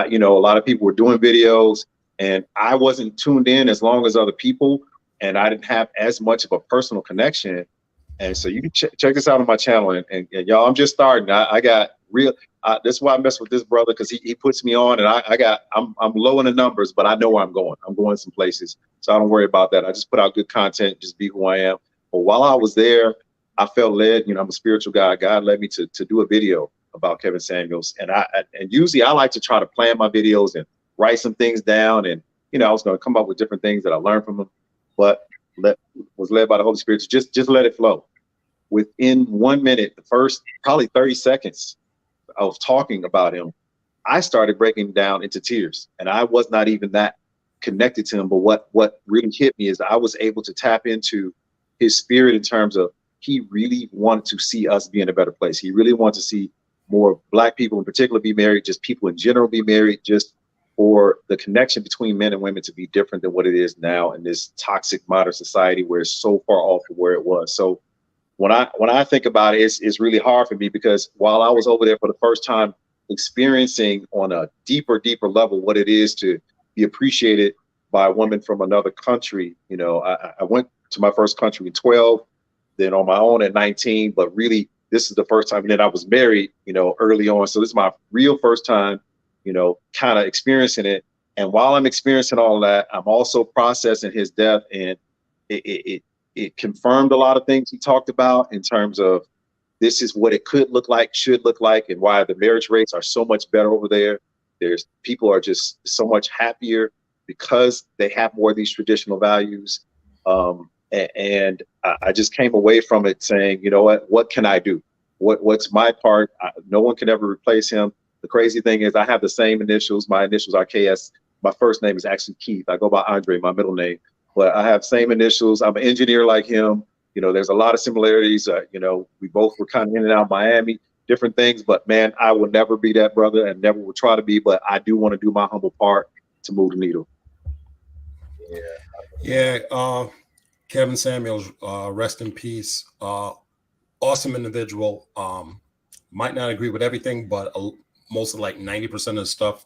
you know, a lot of people were doing videos. and I wasn't tuned in as long as other people, and I didn't have as much of a personal connection. And so you can check this out on my channel, and y'all, I'm just starting. I got real. That's why I mess with this brother, because he puts me on, and I'm low in the numbers, but I know where I'm going. I'm going some places, so I don't worry about that. I just put out good content, just be who I am. But while I was there, I felt led. I'm a spiritual guy. God led me to do a video about Kevin Samuels, and usually I like to try to plan my videos and write some things down, and I was going to come up with different things that I learned from him, but was led by the Holy Spirit to just let it flow. Within 1 minute, the first probably 30 seconds of talking about him, I started breaking down into tears, and I was not even that connected to him. But what really hit me is I was able to tap into his spirit in terms of he really wanted to see us be in a better place. He really wanted to see more Black people in particular be married, just people in general be married, just for the connection between men and women to be different than what it is now in this toxic modern society where it's so far off from where it was. So when I think about it, it's really hard for me, because while I was over there for the first time experiencing on a deeper level what it is to be appreciated by a woman from another country, I went to my first country at 12, then on my own at 19, but really this is the first time. And then I was married, early on. So this is my real first time, kind of experiencing it. And while I'm experiencing all that, I'm also processing his death, and it confirmed a lot of things he talked about in terms of this is what it could look like, should look like, and why the marriage rates are so much better over there. People are just so much happier because they have more of these traditional values. And I just came away from it saying, you know what can I do? What's my part? No one can ever replace him. The crazy thing is I have the same initials. My initials are KS. My first name is actually Keith. I go by Andre, my middle name, but I have same initials. I'm an engineer like him. There's a lot of similarities. We both were kind of in and out of Miami, different things, but man, I will never be that brother and never will try to be, but I do want to do my humble part to move the needle. Yeah. Kevin Samuels, rest in peace. Awesome individual. Might not agree with everything, but most of 90% of the stuff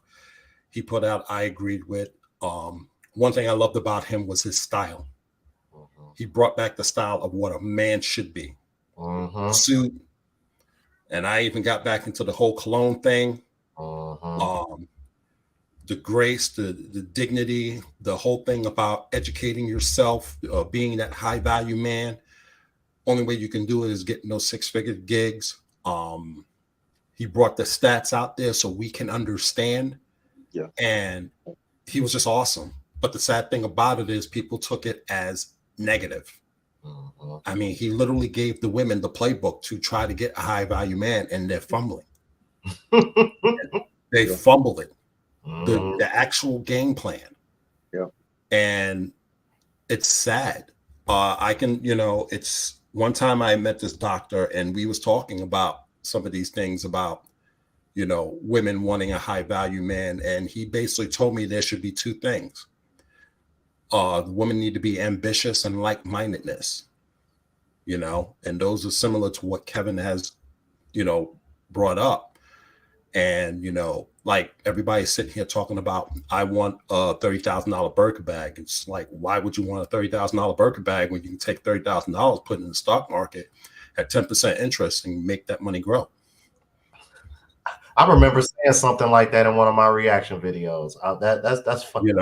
he put out, I agreed with. One thing I loved about him was his style. He brought back the style of what a man should be. Suit. And I even got back into the whole cologne thing. The grace, the dignity, the whole thing about educating yourself, being that high value man. Only way you can do it is getting those 6-figure gigs. He brought the stats out there so we can understand. Yeah. And he was just awesome. But the sad thing about it is people took it as negative. I mean, he literally gave the women the playbook to try to get a high value man, and they're fumbling. They fumbled it. The actual game plan. Yeah. And it's sad. It's one time I met this doctor and we was talking about some of these things about, women wanting a high value man. And he basically told me there should be two things. The women need to be ambitious and like-mindedness, and those are similar to what Kevin has, brought up. And, like everybody's sitting here talking about, I want a $30,000 Birkin bag. It's like, why would you want a $30,000 Birkin bag when you can take $30,000, put it in the stock market at 10% interest and make that money grow? I remember saying something like that in one of my reaction videos. That's funny.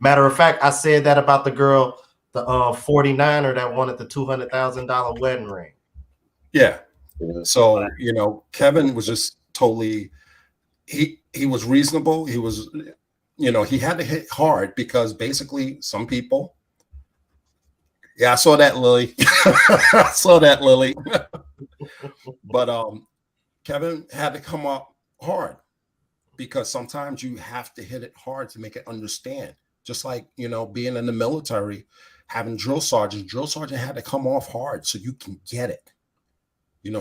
Matter of fact, I said that about the girl, the 49er that wanted the $200,000 wedding ring. Yeah. So, Kevin was just totally, he was reasonable. He was, he had to hit hard because basically some people, yeah, I saw that, Lily. I saw that, Lily. But Kevin had to come up hard because sometimes you have to hit it hard to make it understand. Just like, being in the military, having drill sergeant had to come off hard so you can get it,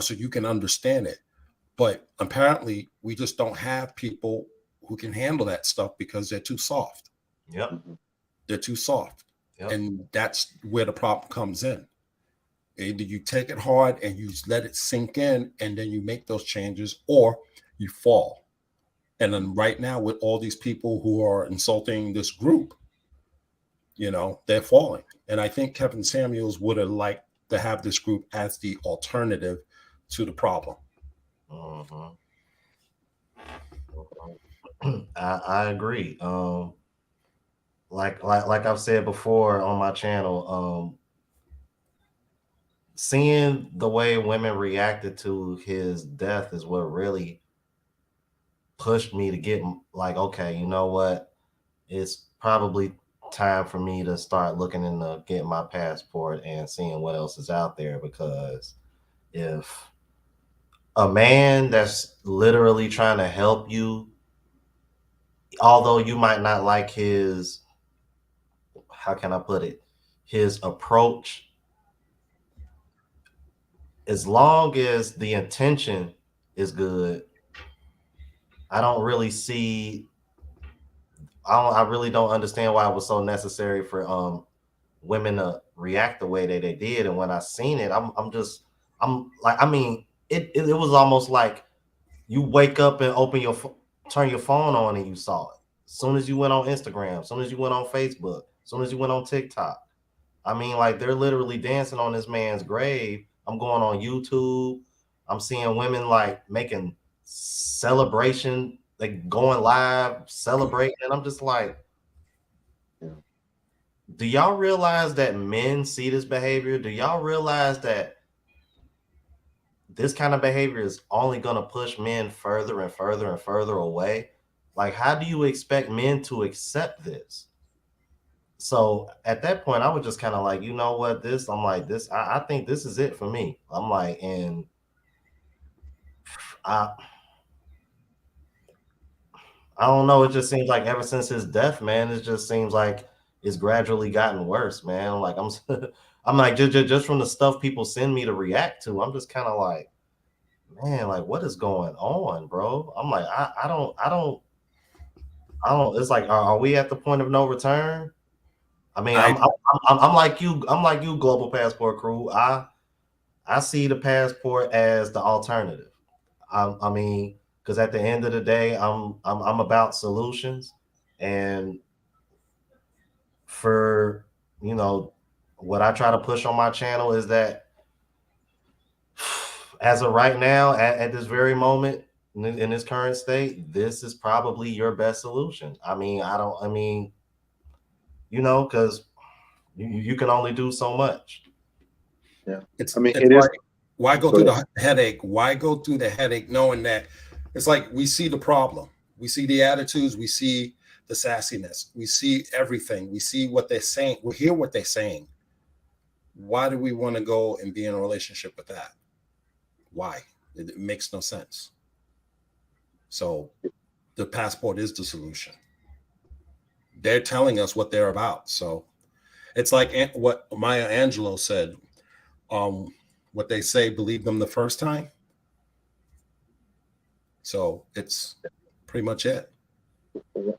so you can understand it. But apparently we just don't have people who can handle that stuff because they're too soft. Yep. They're too soft. Yep. And that's where the problem comes in. Either you take it hard and you let it sink in and then you make those changes, or you fall. And then right now, with all these people who are insulting this group, you know, they're falling. And I think Kevin Samuels would have liked to have this group as the alternative to the problem. Mhm. I agree. Like I've said before on my channel, seeing the way women reacted to his death is what really pushed me to get like, okay, you know what? It's probably time for me to start looking into getting my passport and seeing what else is out there, because if a man that's literally trying to help you, although you might not like his, how can I put it, his approach, as long as the intention is good, I don't really see, I really don't understand why it was so necessary for women to react the way that they did. And when I seen it, I'm like, I mean, it was almost like you wake up and turn your phone on and you saw it. As soon as you went on Instagram, as soon as you went on Facebook, as soon as you went on TikTok. I mean, like, they're literally dancing on this man's grave. I'm going on YouTube. I'm seeing women like making celebration, like going live, celebrating. And I'm just like, do y'all realize that men see this behavior? Do y'all realize that this kind of behavior is only going to push men further and further and further away? Like, how do you expect men to accept this? So at that point, I was just kind of like, you know what, I'm like, I think this is it for me. I'm like, and I, I don't know. It just seems like ever since his death, man, it just seems like it's gradually gotten worse, man. Like I'm like, just from the stuff people send me to react to, I'm just kind of like, man, like, what is going on, bro? I'm like, I don't. It's like, are we at the point of no return? I mean, I I'm like you. I'm like you, Global Passport Crew. I see the passport as the alternative. I mean, because at the end of the day, I'm about solutions, and for, you know, what I try to push on my channel is that as of right now, at this very moment, in this current state, this is probably your best solution. I mean, I mean, you know, because you can only do so much. Yeah. it's I mean, it's it is. like, why go Go through ahead. the headache? Why go through the headache knowing that it's like we see the problem, we see the attitudes, we see the sassiness, we see everything, we see what they're saying, we hear what they're saying. Why do we want to go and be in a relationship with that? Why? It makes no sense. So the passport is the solution. They're telling us what they're about. So it's like what Maya Angelou said. What they say, believe them the first time. So it's pretty much it.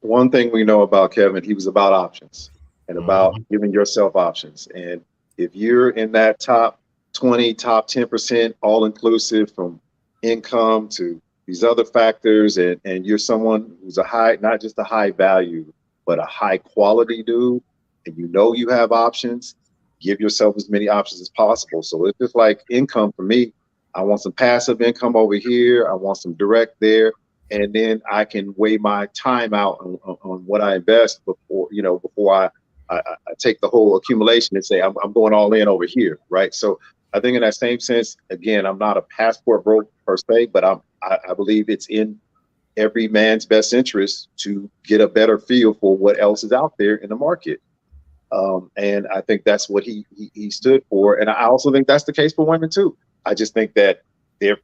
One thing we know about Kevin, he was about options and about Mhm. giving yourself options. And if you're in that top 20, top 10%, all inclusive from income to these other factors, and you're someone who's a high, not just a high value, but a high quality dude, and you know you have options, give yourself as many options as possible. So it's just like income for me. I want some passive income over here. I want some direct there, and then I can weigh my time out on what I invest before, you know, before I take the whole accumulation and say I'm going all in over here, right? So I think in that same sense, again, I'm not a passport bro per se, but I believe it's in every man's best interest to get a better feel for what else is out there in the market. And I think that's what he stood for. And I also think that's the case for women too. I just think that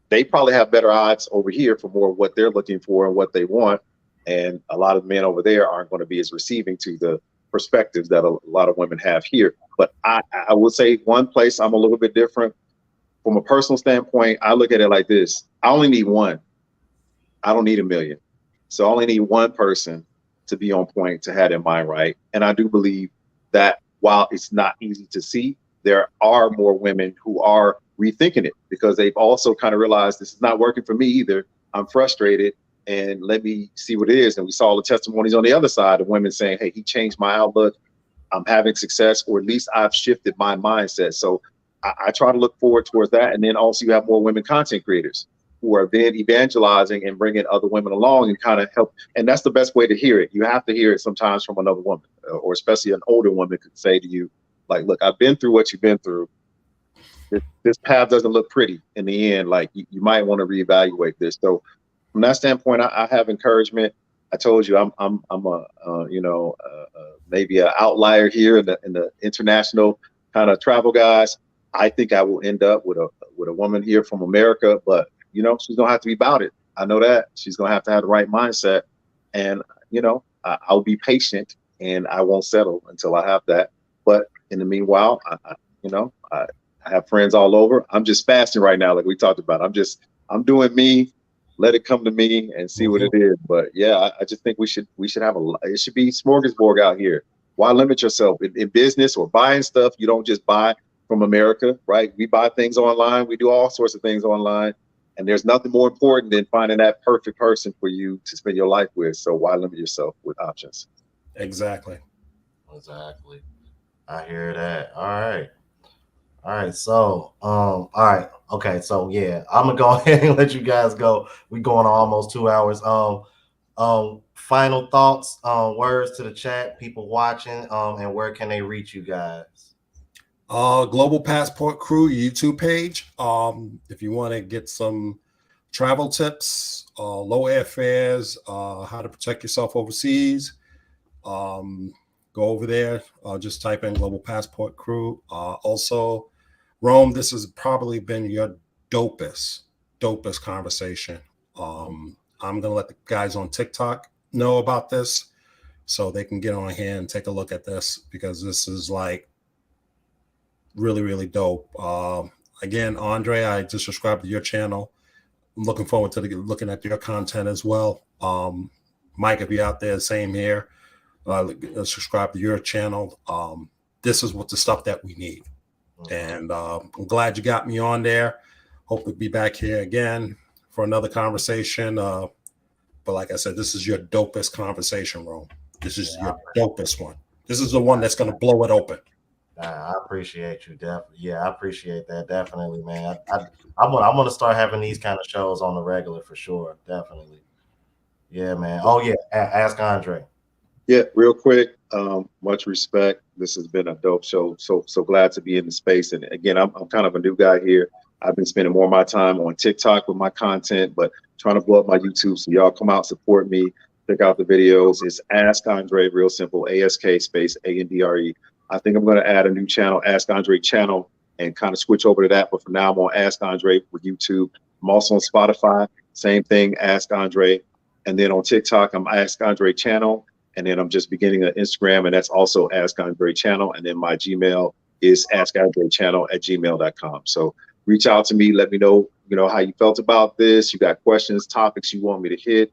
they probably have better odds over here for more of what they're looking for and what they want. And a lot of men over there aren't going to be as receiving to the perspectives that a lot of women have here. But I would say one place I'm a little bit different from a personal standpoint. I look at it like this: I only need one. I don't need a million. So I only need one person to be on point to have their mind right. And I do believe that while it's not easy to see, there are more women who are rethinking it because they've also kind of realized this is not working for me either. I'm frustrated. and let me see what it is. And we saw the testimonies on the other side of women saying, hey, he changed my outlook. I'm having success, or at least I've shifted my mindset. So I try to look forward towards that. And then also you have more women content creators who are then evangelizing and bringing other women along and kind of help. And that's the best way to hear it. You have to hear it sometimes from another woman, or especially an older woman could say to you, like, look, I've been through what you've been through. This path doesn't look pretty in the end. Like you might want to reevaluate this. So from that standpoint, I have encouragement. I told you I'm a maybe an outlier here in the international kind of travel guys. I think I will end up with a woman here from America, but she's gonna have to be about it. I know that she's gonna have to have the right mindset, and I'll be patient and I won't settle until I have that. But in the meanwhile, I have friends all over. I'm just fasting right now, like we talked about. I'm doing me. Let it come to me and see what it is. But yeah, I just think we should have it should be smorgasbord out here. Why limit yourself in business or buying stuff? You don't just buy from America, right? We buy things online. We do all sorts of things online. And there's nothing more important than finding that perfect person for you to spend your life with. So why limit yourself with options? Exactly. I hear that. All right. So, all right. Okay. So yeah, I'm gonna go ahead and let you guys go. We're going on almost 2 hours. Final thoughts, words to the chat, people watching, and where can they reach you guys? Global Passport Crew YouTube page. If you want to get some travel tips, low airfares, how to protect yourself overseas, go over there. Just type in Global Passport Crew. Also, Rome, this has probably been your dopest conversation. I'm going to let the guys on TikTok know about this so they can get on here and take a look at this, because this is like really, really dope. Again, Andre, I just subscribed to your channel. I'm looking forward to looking at your content as well. Mike, if you're out there, same here. Subscribe to your channel. This is what the stuff that we need. And I'm glad you got me on there. Hope to be back here again for another conversation. But like I said, this is your dopest conversation, Rome. This is your dopest one. This is the one that's going to blow it open. I appreciate you, definitely. Yeah, I appreciate that, definitely, man. I'm gonna start having these kind of shows on the regular for sure, definitely. Yeah, man. Oh yeah, ask Andre. Yeah, real quick. Much respect. This has been a dope show. So glad to be in the space. And again, I'm kind of a new guy here. I've been spending more of my time on TikTok with my content, but trying to blow up my YouTube. So y'all come out, support me, check out the videos. It's Ask Andre, real simple, ASK space ANDRE. I think I'm going to add a new channel, Ask Andre channel, and kind of switch over to that. But for now, I'm on Ask Andre with YouTube. I'm also on Spotify, same thing, Ask Andre. And then on TikTok, I'm Ask Andre channel. And then I'm just beginning an Instagram, and that's also Ask Andre channel. And then my Gmail is askandrechannel@gmail.com. So reach out to me. Let me know, how you felt about this. You got questions, topics you want me to hit.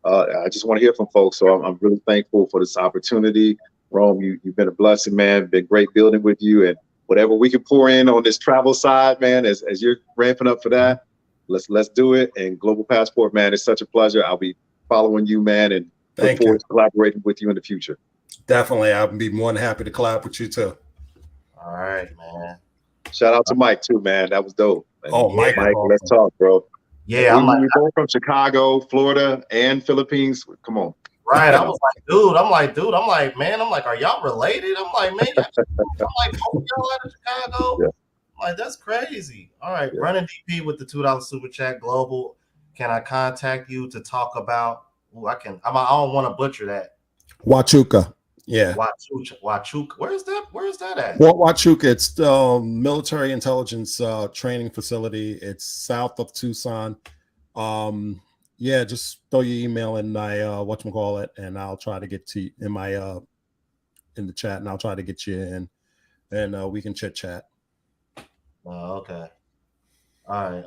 I just want to hear from folks. So I'm really thankful for this opportunity. Rome, you've been a blessing, man. Been great building with you, and whatever we can pour in on this travel side, man, as you're ramping up for that, let's do it. And Global Passport, man, it's such a pleasure. I'll be following you, man, and look forward to collaborating with you in the future. Definitely. I'll be more than happy to collab with you too. All right, man. Shout out to Mike too, man. That was dope. Oh, yeah, Mike, let's talk, bro. Yeah, we're both from Chicago, Florida, and Philippines. Come on. Right. I was like, dude, man, are y'all related? I'm like, man, both y'all out of Chicago. Yeah. I'm like, that's crazy. All right. Yeah. Running DP with the $2 super chat. Global. Can I contact you to talk about? I don't want to butcher that. Huachuca. Yeah. Huachuca. Where is that at? Huachuca. It's the military intelligence training facility. It's south of Tucson. Yeah, just throw your email in my whatchamacallit, and I'll try to get to you in my in the chat, and I'll try to get you in, and we can chit chat. Oh, okay. All right.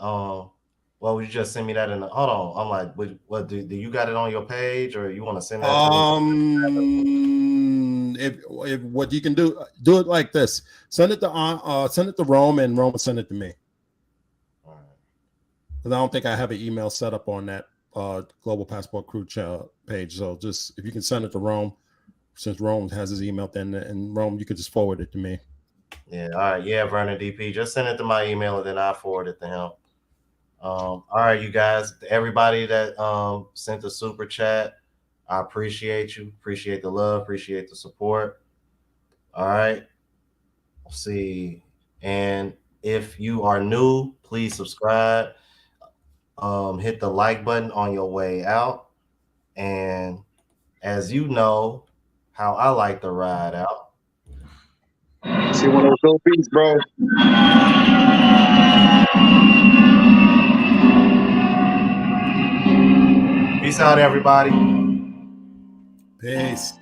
Well, would you just send me that in the, hold on. I'm like, what do you got it on your page, or you want to send that to me? If what you can do it like this. Send it to Rome, and Rome will send it to me. All right. Because I don't think I have an email set up on that Global Passport Crew page. So just if you can send it to Rome, since Rome has his email, then and Rome, you could just forward it to me. Yeah, all right. Yeah, Vernon DP. Just send it to my email and then I'll forward it to him. All right, you guys, everybody that sent the super chat, I appreciate you. Appreciate the love, appreciate the support. All right. Let's see. And if you are new, please subscribe. Hit the like button on your way out. And as you know, how I like to ride out. See one of those dope beats, bro. Peace out, everybody. Peace.